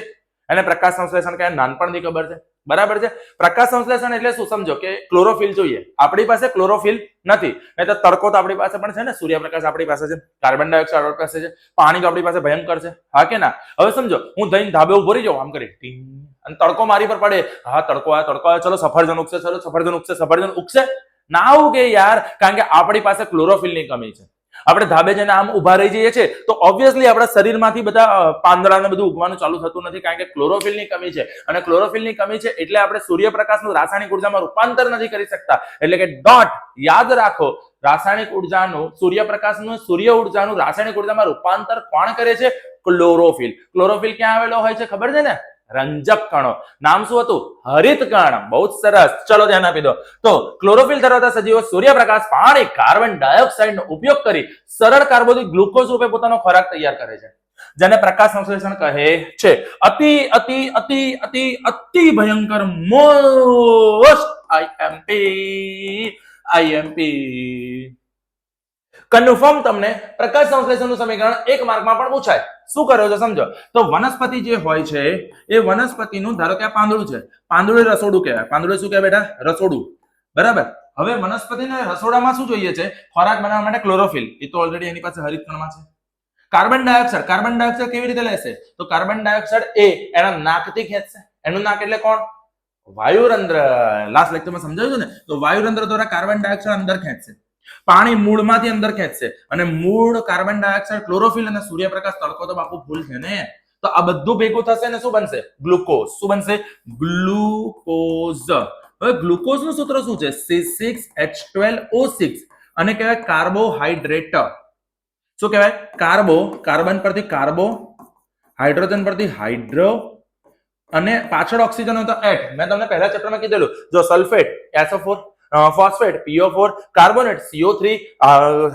એને પ્રકાશ સંશ્લેષણ કહેવાય, નાનપણથી ખબર છે, બરાબર છે? પ્રકાશ સંશ્લેષણ એટલે શું? સમજો કે ક્લોરોફિલ જોઈએ, આપણી પાસે ક્લોરોફિલ નથી, નહીં તો તડકો તો આપણી પાસે પણ છે ને, સૂર્યપ્રકાશ આપણી પાસે છે, કાર્બન ડાયોક્સાઇડ આપણી પાસે છે, પાણી તો આપણી પાસે ભયંકર છે, હા કે ના? હવે સમજો, હું જઈને ધાબે ઉભો રહી જાઉં આમ કરી ટીંગ, અને તડકો મારી પર પડે, હા તડકો આવ્યો, ચલો સફરજન ઉગશે, ચલો સફરજન ઉગશે, સફરજન ઉગશે ના ઉગે યાર, કારણ કે આપણી પાસે ક્લોરોફિલની કમી છે. આપણે ધાબે જઈને આમ ઉભા રહી જઈએ છીએ તો ઓબ્વિયસલી આપણા શરીરમાંથી બધા પાંદડાને બધું ઉગવાનું ચાલુ થતું નથી, કારણ કે ક્લોરોફિલની કમી છે. અને ક્લોરોફિલની કમી છે એટલે આપણે સૂર્યપ્રકાશનું રાસાયણિક ઉર્જામાં રૂપાંતર નથી કરી શકતા. એટલે કે ડોટ યાદ રાખો, રાસાયણિક ઉર્જાનું સૂર્યપ્રકાશનું સૂર્ય ઉર્જાનું રાસાયણિક ઉર્જામાં રૂપાંતર કોણ કરે છે? ક્લોરોફિલ. ક્લોરોફિલ ક્યાં આવેલો હોય છે ખબર છે ને? રંજક કણો. નામ શું હતું? હરિત કણ. બહુ જ સરસ, ચલો ધ્યાન આપી દો. તો ક્લોરોફિલ ધરાવતા સજીવો સૂર્યપ્રકાશ, પાણી, કાર્બન ડાયોક્સાઇડ નો ઉપયોગ કરી સરળ કાર્બોદિત ગ્લુકોઝ રૂપે પોતાનો ખોરાક તૈયાર કરે છે, જેને પ્રકાશ સંશ્લેષણ કહે છે. અતિ અતિ અતિ અતિ અતિ ભયંકર મોસ્ટ આઈએમપી કન્ફર્મ તમને પ્રકાશ સંશ્લેષણનું સમીકરણ 1 માર્કમાં પણ પૂછાય. શું કર્યો છે સમજો. તો વનસ્પતિ જે હોય છે એ વનસ્પતિનું, ધારો કે આ પાંદડું છે, પાંદડું રસોડું કહેવાય. પાંદડું શું કહેવાય બેટા? રસોડું, બરાબર? હવે વનસ્પતિને રસોડામાં શું જોઈએ છે? ખોરાક બનાવવા માટે ક્લોરોફિલ, એ તો ઓલરેડી એની પાસે હરિત કણમાં છે. કાર્બન ડાયોક્સાઇડ, કાર્બન ડાયોક્સાઇડ કેવી રીતે લેશે? તો કાર્બન ડાયોક્સાઇડ એ એના નાકથી ખેંચશે. એનું નાક એટલે કોણ? વાયુરંધ્ર. લાસ્ટ લેક્ચરમાં સમજાવ્યું ને, તો વાયુરંધ્ર દ્વારા કાર્બન ડાયોક્સાઇડ અંદર ખેંચશે. પાણી મૂળમાંથી અંદર ખેંચશે, અને મૂળ કાર્બન ડાયોક્સાઇડ, ક્લોરોફિલ અને સૂર્યપ્રકાશ, તડકો તો બાપુ ફૂલ છે ને, તો આ બધું ભેગું થશે ને શું બનશે? ગ્લુકોઝ. શું બનશે? ગ્લુકોઝ. હવે ગ્લુકોઝ નું સૂત્ર શું છે? C6H12O6 અને કહેવાય કાર્બોહાઈડ્રેટ. શું કહેવાય? કાર્બન પરથી કાર્બો, હાઇડ્રોજન પરથી હાઇડ્રો અને પાછળ ઓક્સિજન હતો એટ. મેં તમને પહેલા ચેપ્ટરમાં કીધેલું, જો sulphate SO4, phosphate PO4, carbonate CO3,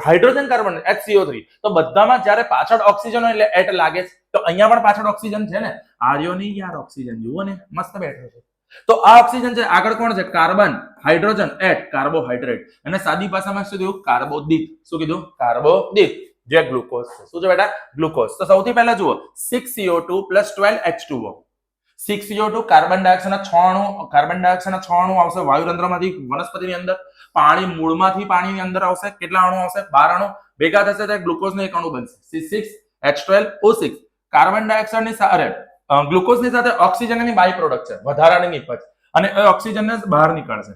hydrogen carbonate HCO3. તો બધામાં જ્યારે પાછળ ઓક્સિજન હોય એટલે એટ લાગે છે. તો અહીંયા પણ પાછળ ઓક્સિજન છે ને, આર્યો નહીં યાર, ઓક્સિજન જુઓ ને મસ્ત બેઠો છે. તો આ ઓક્સિજન છે, આગળ કોણ છે? કાર્બન, હાઇડ્રોજન, એટ, કાર્બોહાઈડ્રેટ. અને સાદી ભાષામાં શું કીધું? કાર્બોદિત. શું કીધું? કાર્બોદિત, જે ગ્લુકોઝ છે. શું છે બેટા? ગ્લુકોઝ. તો સૌથી પહેલા જુઓ 6CO2 + 12H2O. 6CO2 કાર્બન ડાયોક્સાઇડના 6 અણુ, કાર્બન ડાયોક્સાઇડના 6 અણુ આવશે વાયુરંધ્રમાંથી વનસ્પતિની અંદર. પાણી મૂળમાંથી પાણીની અંદર આવશે. કેટલા અણુ આવશે? 12 અણુ ભેગા થશે ત્યારે ગ્લુકોઝનો એક અણુ બનશે C6H12O6. કાર્બન ડાયોક્સાઇડની સાથે ગ્લુકોઝની સાથે ઓક્સિજનની બાય પ્રોડક્ટ છે, વધારાની નીપજ, અને એ ઓક્સિજનને બહાર નીકળશે.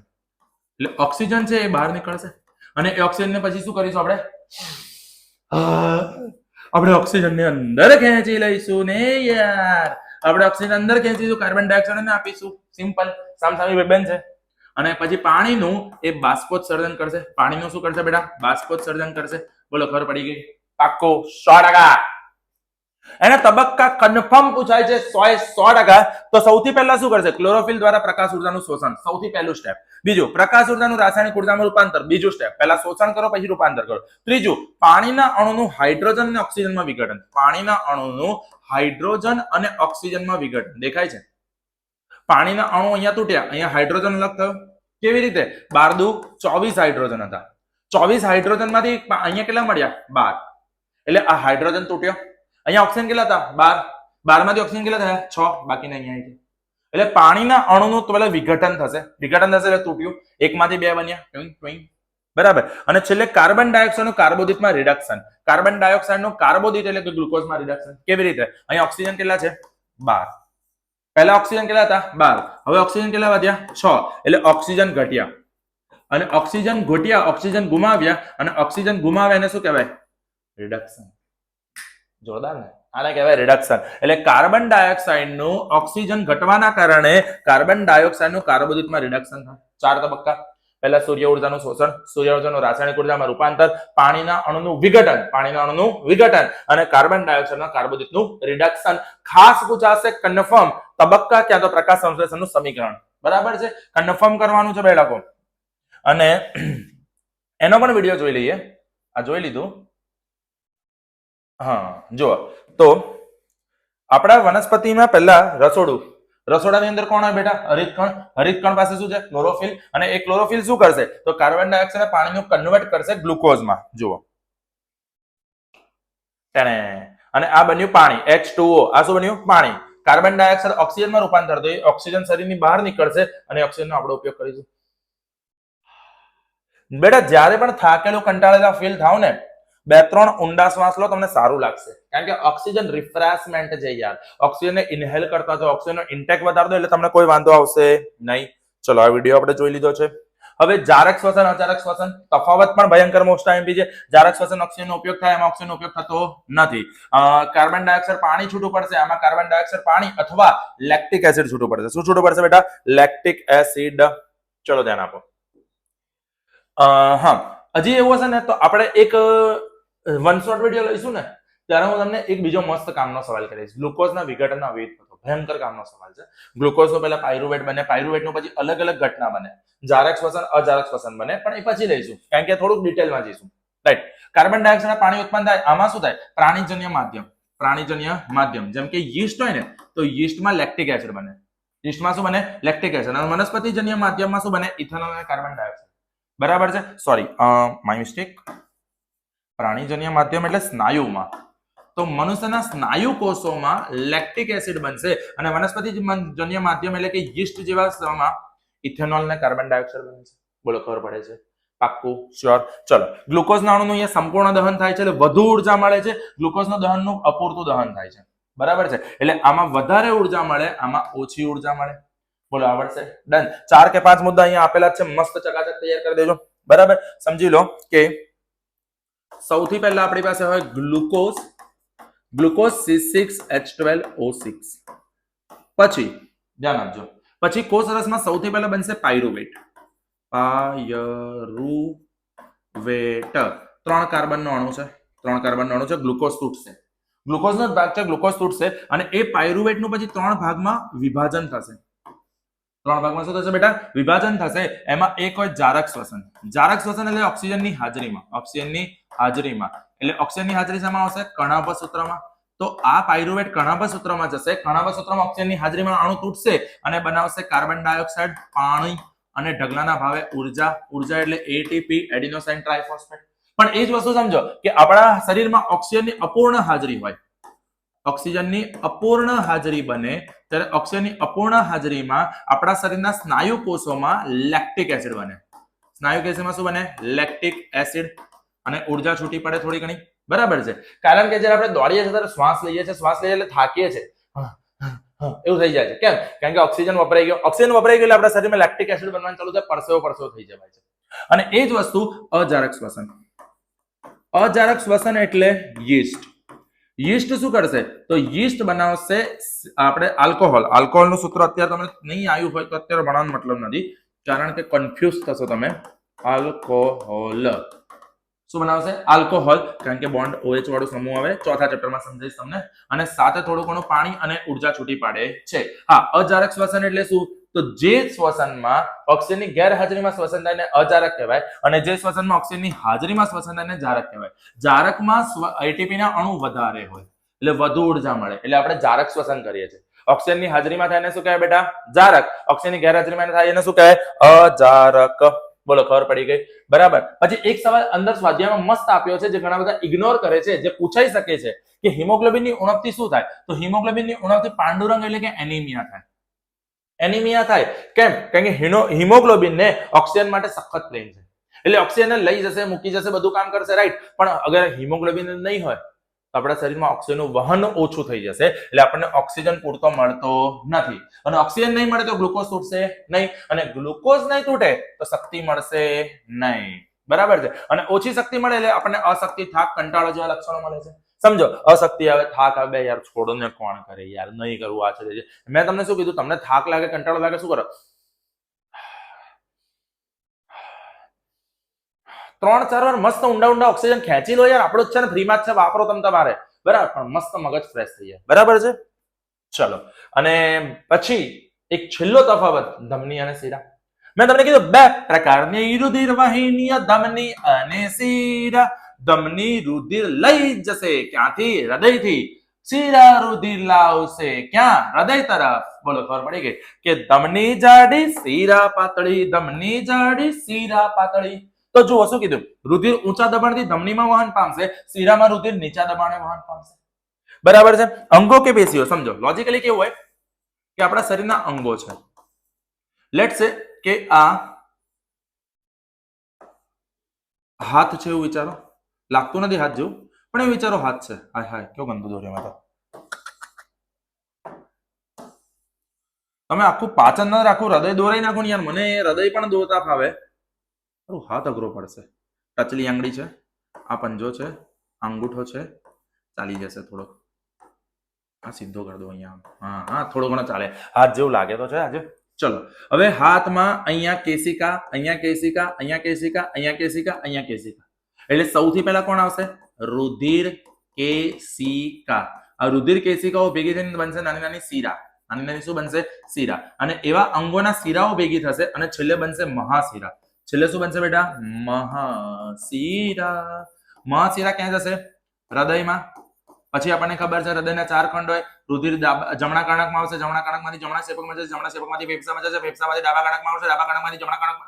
એટલે ઓક્સિજન છે એ બહાર નીકળશે અને એ ઓક્સિજનને પછી શું કરીશું આપણે? આપણે ઓક્સિજનને અંદર ખેંચી લઈશું ને યાર. આપણે ઓક્સિજન અંદર ખેંચીશું, કાર્બન ડાયોક્સાઇડ ને આપીશું. સિમ્પલ, સામસામી બેન છે. અને પછી પાણીનું એ બાષ્પોત્સર્જન કરશે. પાણીનું શું કરશે બેટા? બાષ્પોત્સર્જન કરશે. બોલો, ખબર પડી ગઈ? પાક્કો 100%. એના તબક્કા કન્ફર્મ પૂછાય છે 100%. તો સૌથી પહેલા શું કરશે? ક્લોરોફિલ દ્વારા પ્રકાશ ઉર્જાનું શોષણ, સૌથી પહેલું સ્ટેપ. બીજું, પ્રકાશ ઉર્જાનું રાસાયણિક ઉર્જામાં રૂપાંતર, બીજું સ્ટેપ. પહેલા શોષણ કરો પછી રૂપાંતર કરો. ત્રીજું, પાણીના અણુનું હાઇડ્રોજન અને ઓક્સિજનમાં વિઘટન. પાણીના અણુનું હાઇડ્રોજન અને ઓક્સિજનમાં વિઘટન દેખાય છે. પાણીના અણુ અહીંયા તૂટ્યા, અહીંયા હાઇડ્રોજન અલગ થયો. કેવી રીતે? 12 દુ 24 હાઇડ્રોજન હતા. 24 હાઇડ્રોજન માંથી અહીંયા કેટલા મળ્યા? 12. એટલે આ હાઇડ્રોજન તૂટ્યો. અહીંયા ઓક્સિજન કેટલા હતા? 12. 12 માંથી ઓક્સિજન કેટલા થયા? 6. બાકીના અહીંયા આવી. એટલે પાણીના અણુનું તો પહેલા વિઘટન થશે. વિઘટન થશે એટલે તૂટ્યું. 1 માંથી 2 બન્યા. બરાબર. અને છેલ્લે કાર્બન ડાયોક્સાઇડનું કાર્બોદિતમાં રિડક્શન. કાર્બન ડાયોક્સાઇડનું કાર્બોદિત એટલે કે ગ્લુકોઝમાં રિડક્શન. કેવી રીતે? અહીંયા ઓક્સિજન કેટલા છે? 12. પહેલા ઓક્સિજન કેટલા હતા? 12. હવે ઓક્સિજન કેટલા વધ્યા? 6. એટલે ઓક્સિજન ઘટ્યા. અને ઓક્સિજન ઘટ્યા, ઓક્સિજન ગુમાવ્યા, અને ઓક્સિજન ગુમાવ્યા એને શું કહેવાય? રિડક્શન. જોરદાર ને? આને કહેવાય રિડક્શન. એટલે કાર્બન ડાયોક્સાઇડનું ઓક્સિજન ઘટવાના કારણે કાર્બન ડાયોક્સાઇડનું કાર્બોદિતમાં રિડક્શન થાય. 4 તબક્કા. પહેલા સૂર્ય ઉર્જાનું શોષણ, સૂર્ય ઉર્જાનું રાસાયણિક ઉર્જામાં રૂપાંતર, પાણીના અણુનું વિઘટન, અને કાર્બન ડાયોક્સાઇડના કાર્બોદિતનું રિડક્શન. ખાસ પૂછાશે કન્ફર્મ તબક્કા ક્યાં તો પ્રકાશ સંશ્લેષણનું સમીકરણ. બરાબર છે? કન્ફર્મ કરવાનું છે બાળકો. અને એનો પણ વિડીયો જોઈ લઈએ. આ જોઈ લીધું. હા, જુઓ તો આપણા વનસ્પતિમાં પહેલા રસોડાની અંદર કોણ હોય બેટા? હરિતકણ. હરિતકણ પાસે શું છે? ક્લોરોફિલ. અને એ ક્લોરોફિલ શું કરશે? તો કાર્બન ડાયોક્સાઇડ પાણીનું કન્વર્ટ કરશે ગ્લુકોઝમાં. જુઓ, અને આ બન્યું પાણી H2O. આ શું બન્યું? પાણી. કાર્બન ડાયોક્સાઇડ ઓક્સિજનમાં રૂપાંતર થયું. ઓક્સિજન શરીરની બહાર નીકળશે અને ઓક્સિજનનો આપણે ઉપયોગ કરીશું. બેટા જ્યારે પણ થાકેલું કંટાળેલા ફીલ થાવ ને, 2-3 ઊંડા શ્વાસ લો, તમને સારું લાગશે. કારણ કે ઓક્સિજન રિફ્રેશમેન્ટ છે યાર. ઓક્સિજનને ઇન્હેલ કરતા જો ઓક્સિજનનો ઇન્ટેક વધાર દો એટલે તમને કોઈ વાંધો આવશે નહીં. ચલો, આ વિડીયો આપણે જોઈ લીધો છે. હવે જારક શ્વસન, અજારક શ્વસન, તફાવત પણ ભયંકર મોસ્ટ આઈએમપી છે. જારક શ્વસન ઓક્સિજનનો ઉપયોગ થાય, એમાં ઓક્સિજનનો ઉપયોગ થતો નથી. કાર્બન ડાયોક્સાઇડ પાણી છૂટું પડશે, આમાં કાર્બન ડાયોક્સાઇડ પાણી અથવા લેક્ટિક એસિડ છૂટું પડશે. શું છૂટું પડશે બેટા? Lactic acid. ચલો ધ્યાન આપો. હા, હજી એવું હશે ને તો આપણે એક 1 શોર્ટ વિડીયો લઈશું ને, ત્યારે હું તમને એક બીજો મસ્ત કામનો સવાલ કરીશ. ગ્લુકોઝના વિઘટનનો વિવિધ પથ્થરો. ભયંકર કામનો સવાલ છે. ગ્લુકોઝનો પહેલા પાયરુવેટ બને, પાયરુવેટનું પછી અલગ અલગ ઘટના બને, જારક શ્વસન, અજારક શ્વસન બને, પણ એ પછી લઈશું કારણ કે થોડુંક ડિટેલમાં જઈશું. રાઈટ. કાર્બન ડાયોક્સાઇડ પાણી ઉત્પન્ન થાય, આમાં શું થાય? પ્રાણીજન્ય માધ્યમ. જેમ કે યીસ્ટ હોય ને, તો યીસ્ટમાં લેક્ટિક એસિડ બને. યીસ્ટમાં શું બને? Lactic acid. અને વનસ્પતિજન્ય માધ્યમમાં શું બને? ઇથેનોલ અને કાર્બન ડાયોક્સાઇડ. બરાબર છે? Sorry, my mistake. પ્રાણીજન્ય માધ્યમ એટલે સ્નાયુમાં. તો મનુષ્યના સ્નાયુ કોષોમાં લેક્ટિક એસિડ બનશે, અને વનસ્પતિજન્ય માધ્યમ એટલે કે યીસ્ટ જેવા ઇથેનોલ અને કાર્બન ડાયોક્સાઇડ બને છે. બોલો, ખબર પડે છે? પાક્કું? શ્યોર. ચલો, ગ્લુકોઝના અણુનું અહીંયા સંપૂર્ણ દહન થાય છે એટલે વધુ ઉર્જા મળે છે. ગ્લુકોઝના દહનનું અપૂરતું દહન થાય છે. બરાબર છે? એટલે આમાં વધારે ઉર્જા મળે, આમાં ઓછી ઉર્જા મળે. બોલો, આવડશે? ડન. 4 કે 5 મુદ્દા અહીંયા આપેલા છે, મસ્ત ચકાચક તૈયાર કરી દેજો. બરાબર? સમજી લો કે સૌથી પહેલા આપણી પાસે હોય ગ્લુકોઝ, ગ્લુકોઝ C6H12O6. પછી ધ્યાન આપજો, પછી કોષ રસમાં સૌથી પહેલા બનશે પાયરુવેટ. પાયરુવેટ 3 કાર્બનનો અણુ છે, 3 કાર્બનનો અણુ છે. ગ્લુકોઝ તૂટશે, ગ્લુકોઝનો જ ભાગ છે, ગ્લુકોઝ તૂટશે અને એ પાયરુવેટનું પછી 3 ભાગમાં વિભાજન થશે. 3 ભાગમાં શું થશે બેટા? વિભાજન થશે. એમાં એક હોય જારક શ્વસન. જારક શ્વસન એટલે ઓક્સિજનની હાજરીમાં, ઓક્સિજનની હાજરીમાં એટલે ઓક્સિજનની હાજરી શામાં આવશે? કણાભ સૂત્રમાં. તો આ પાયરુવેટ કણાભ સૂત્રમાં જશે. કણાભ સૂત્રમાં ઓક્સિજનની હાજરીમાં અણુ તૂટશે અને બનાવશે કાર્બન ડાયોક્સાઇડ, પાણી અને ઢગલાના ભાવે ઉર્જા. ઉર્જા એટલે એટીપી, એડિનોસાઇન ટ્રાઇફોસ્ફેટ. પણ એ જ વસ્તુ સમજો કે આપણા શરીરમાં ઓક્સિજનની અપૂર્ણ હાજરી હોય, ઓક્સિજનની અપૂર્ણ હાજરી બને ત્યારે ઓક્સિજનની અપૂર્ણ હાજરીમાં આપણા શરીરના સ્નાયુ કોષોમાં લેક્ટિક એસિડ બને. સ્નાયુ કોષોમાં શું બને? Lactic acid. અને ઉર્જા છૂટી પડે થોડી ઘણી. બરાબર છે. કારણ કે જ્યારે આપણે દોડીએ છીએ ત્યારે શ્વાસ લઈએ છીએ, શ્વાસ લઈએ એટલે થાકીએ છીએ, એવું થઈ જાય છે. કેમ? કારણ કે ઓક્સિજન વપરાઈ ગયો. ઓક્સિજન વપરાઈ ગયો એટલે આપણા શરીરમાં લેક્ટિક એસિડ બનવાનું ચાલુ થાય, પરસેવો પરસેવો થઈ જાય છે. અને એ જ વસ્તુ અજારક શ્વસન. અજારક શ્વસન એટલે યીસ્ટ. યીસ્ટ શું કરશે? તો યીસ્ટ બનાવશે આપણે આલ્કોહોલ. આલ્કોહોલનું સૂત્ર અત્યારે તમને નહીં આવ્યું હોય તો અત્યારે ભણવાનો મતલબ નથી, કારણ કે કન્ફ્યુઝ થશો તમે. આલ્કોહોલ શું બનાવશે? આલ્કોહોલ. કારણ કે બોન્ડ OH વાળું સમૂહ આવે, ચોથા ચેપ્ટરમાં સમજાઈશ તમને. અને સાથે થોડું ઘણું પાણી અને ઉર્જા છૂટી પાડે છે. હા, અજારક શ્વસન એટલે શું? તો જે શ્વસનમાં ઓક્સિજનની ગેરહાજરીમાં શ્વસન થાય ને અજારક કહેવાય, અને જે શ્વસનમાં ઓક્સિજનની હાજરીમાં શ્વસન થાય ને જારક કહેવાય. જારકમાં એટીપી ના અણુ વધારે હોય એટલે વધુ ઉર્જા મળે એટલે આપણે જારક શ્વસન કરીએ છીએ. ઓક્સિજનની હાજરીમાં થાય એને શું કહેવાય બેટા? જારક. ઓક્સિજનની ગેરહાજરીમાં થાય એને શું કહેવાય? અજારક. બોલો, ખબર પડી ગઈ? બરાબર. પછી એક સવાલ અંદર સ્વાધ્યાયમાં મસ્ત આપ્યો છે જે ઘણા બધા ઇગ્નોર કરે છે, જે પૂછાઈ શકે છે કે હિમોગ્લોબિનની ઉણપથી શું થાય? તો હિમોગ્લોબિનની ઉણપથી પાંડુરંગ એટલે કે એનિમિયા થાય. એનિમિયા થાય. કેમ? કારણ કે હિમોગ્લોબિનને ઓક્સિજન માટે સખત પ્રેમ છે એટલે ઓક્સિજનને લઈ જશે, મૂકી જશે, બધું કામ કરશે, રાઈટ. પણ અગર હિમોગ્લોબિન નહીં હોય તો આપણા શરીરમાં ઓક્સિજનનું વહન ઓછું થઈ જશે એટલે આપણને ઓક્સિજન પૂરતો મળતો નથી. અને ઓક્સિજન નહીં મળે તો ગ્લુકોઝ તૂટશે નહીં, અને ગ્લુકોઝ નહીં તૂટે તો શક્તિ મળશે નહીં. બરાબર છે. અને ઓછી શક્તિ મળે એટલે આપણને અશક્તિ, થાક, કંટાળો જેવા લક્ષણો મળે છે. સમજો, અશક્તિ આવે, થાક આવે, યાર છોડો ને, કોણ કરે યાર, નહીં કરવું, આ છે. મેં તમને શું કીધું? તમને થાક લાગે, કંટાળો લાગે, શું કરો? 3-4 વાર મસ્ત ઊંડા ઊંડા ઓક્સિજન ખેંચી લો યાર, આપણું જ છે ને, ફ્રીમાં જ છે, વાપરો તમે તમારે. બરાબર, પણ મસ્ત મગજ ફ્રેશ થઈ જાય. બરાબર છે. ચલો, અને પછી એક છેલ્લો તફાવત ધમની અને શિરા. મેં તમને કીધું 2 પ્રકારની રુધિર વાહિનીઓ, ધમની અને શિરા. ધમની રુધિર લઈ જશે ક્યાંથી? હૃદયથી. શિરા રુધિર લાવશે ક્યાં? હૃદય તરફ. બોલો, ખબર પડી ગઈ કે ધમની જાડી, શિરા પાતળી. ધમની જાડી, શિરા પાતળી. તો જુઓ શું કીધું? રુધિર ઊંચા દબાણથી ધમનીમાં વહન પામશે, શિરામાં રુધિર નીચા દબાણે વહન પામશે. બરાબર છે. અંગો કે પેશીઓ? સમજો, લોજિકલી કેવું હોય કે આપણા શરીરના અંગો છે. લેટ્સ સે કે આ હાથ છે એવું વિચારો. લાગતું નથી હાથ જેવું, પણ એવું વિચારો હાથ છે. હાય હાય, કેવું ગંદુ દોર્યું. તો તમે આખું પાચન ના રાખું, હૃદય દોરાઈ નાખો ને યાર. મને હૃદય પણ દોરતા ફાવે, હાથ અઘરો પડશે. ટચલી આંગળી છે, આ પંજો છે, અંગૂઠો છે, ચાલી જશે થોડો. આ સીધો કરી દો અહીંયા. હા હા, થોડો ઘણો ચાલે. હાથ જેવું લાગે તો છે આજે. ચલો, હવે હાથમાં અહીંયા કેશિકા, અહીંયા કેશિકા, અહીંયા કેશિકા, અહીંયા કેશિકા, અહીંયા કેશિકા. એટલે સૌથી પહેલા કોણ આવશે? રુધિર કેશિકા. આ રુધિર કેશિકાઓ ભેગી થઈને બનશે નાની નાની શિરા. નાની નાની શું બનશે? શિરા. અને એવા અંગોના શિરાઓ ભેગી થશે અને છેલ્લે બનશે મહાશિરા. છેલ્લે શું બનશે બેટા? મહાશિરા. મહાશિરા ક્યાં જશે? હૃદયમાં. પછી આપણને ખબર છે હૃદયના 4 ખંડ હોય. રુધિર જમણા કર્ણકમાં આવશે, જમણા કર્ણકમાંથી જમણા ક્ષેપકમાં જશે, જમણા ક્ષેપકમાંથી ફેફસામાં જશે, ફેફસામાંથી ડાબા કર્ણકમાં આવશે, ડાબા કર્ણકમાંથી જમણા કર્ણક,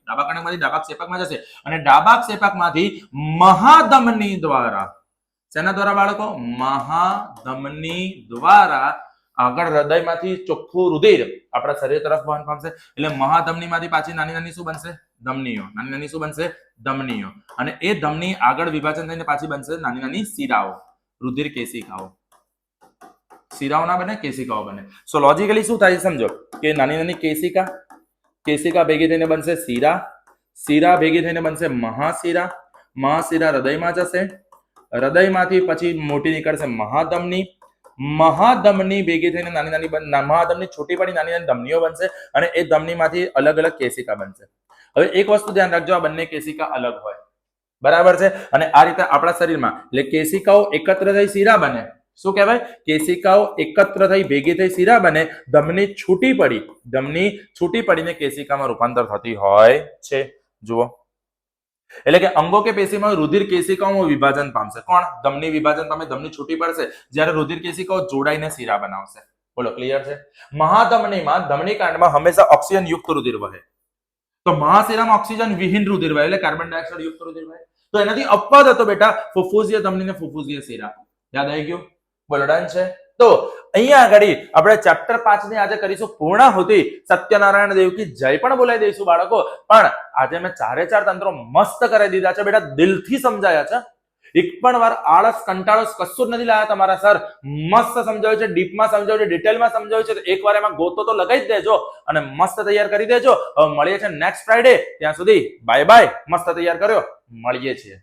ડાબા કર્ણકમાંથી ડાબા ક્ષેપકમાં જશે, અને ડાબા ક્ષેપકમાંથી મહાધમની દ્વારા, શેના દ્વારા બાળકો? મહાધમની દ્વારા આગળ હૃદયમાંથી ચોખ્ખું રુધિર આપણા શરીર તરફ વહન પામશે. એટલે મહાધમનીમાંથી પાછી નાની નાની શું બનશે? ધમનીઓ. નાની નાની શું બનશે? ધમનીઓ. અને એ ધમની આગળ વિભાજન થઈને પાછી બનશે નાની નાની શિરાઓ, રુધિર કેશિકાઓ. શિરાઓ ના બને, કેશિકાઓ બને. સો લોજિકલી શું થાય સમજો કે નાની નાની કેશિકા, કેશિકા ભેગી થઈને બનશે શિરા, શિરા ભેગી થઈને બનશે મહાશિરા, મહાશિરા હૃદયમાં જશે, હૃદયમાંથી પછી મોટી નીકળશે મહાધમની, મહાધમની ભેગી થઈને નાની નાની મહાધમની છૂટી પડી નાની નાની ધમનીઓ બનશે અને એ ધમનીમાંથી અલગ અલગ કેશિકા બનશે. હવે એક વસ્તુ ધ્યાન રાખજો, આ બંને કેશિકા અલગ હોય, બરાબર છે. અને આ રીતે આપણા શરીરમાં એટલે કેશિકાઓ એકત્ર થઈ શીરા બને. શું કહેવાય? કેશિકાઓ એકત્ર થઈ ભેગી થઈ શીરા બને. ધમની છૂટી પડી, ધમની છૂટી પડીને કેશિકામાં રૂપાંતર થતી હોય છે. જુઓ, એટલે કે અંગો કે પેશીમાં રુધિર કેશિકાઓમાં વિભાજન પામશે. કોણ? ધમની વિભાજન પામે, ધમની છૂટી પડશે જ્યારે રુધિર કેશિકાઓ જોડાઈને શીરા બનાવશે. બોલો, ક્લિયર છે? મહાધમનીમાં ધમની કાંડમાં હંમેશા ઓક્સિજન યુક્ત રુધિર વહે, તો મહાશિરામાં ઓક્સિજન વિહીન રુધિર વહે એટલે કાર્બન ડાયોક્સાઇડ યુક્ત રુધિર વહે. તો એનાથી અપવાદ હતો બેટા ફુફ્ફુસીય ધમની ને ફુફ્ફુસીય શિરા. યાદ આવી ગયું? બોલો, ડન છે? તો અહીંયા આગળ આપણે ચેપ્ટર 5 ની આજે કરીશું પૂર્ણાહુતિ. સત્યનારાયણ દેવ કી જય પણ બોલાવી દઈશું બાળકો. પણ આજે મેં ચારે ચાર તંત્રો મસ્ત કરી દીધા છે બેટા, દિલથી સમજાયા છે. એક પણ વાર આળસ કંટાળો કશું જ નથી લાયા તમારા સર. મસ્ત સમજાવ્યું છે, ડીપમાં સમજાવ્યું છે, ડિટેલમાં સમજાવ્યું છે. તો એકવાર એમાં ગોતો તો લગાવી જ દેજો અને મસ્ત તૈયાર કરી દેજો. હવે મળીએ છીએ નેક્સ્ટ ફ્રાઈડે. ત્યાં સુધી બાય બાય. મસ્ત તૈયાર કર્યો, મળીએ છીએ.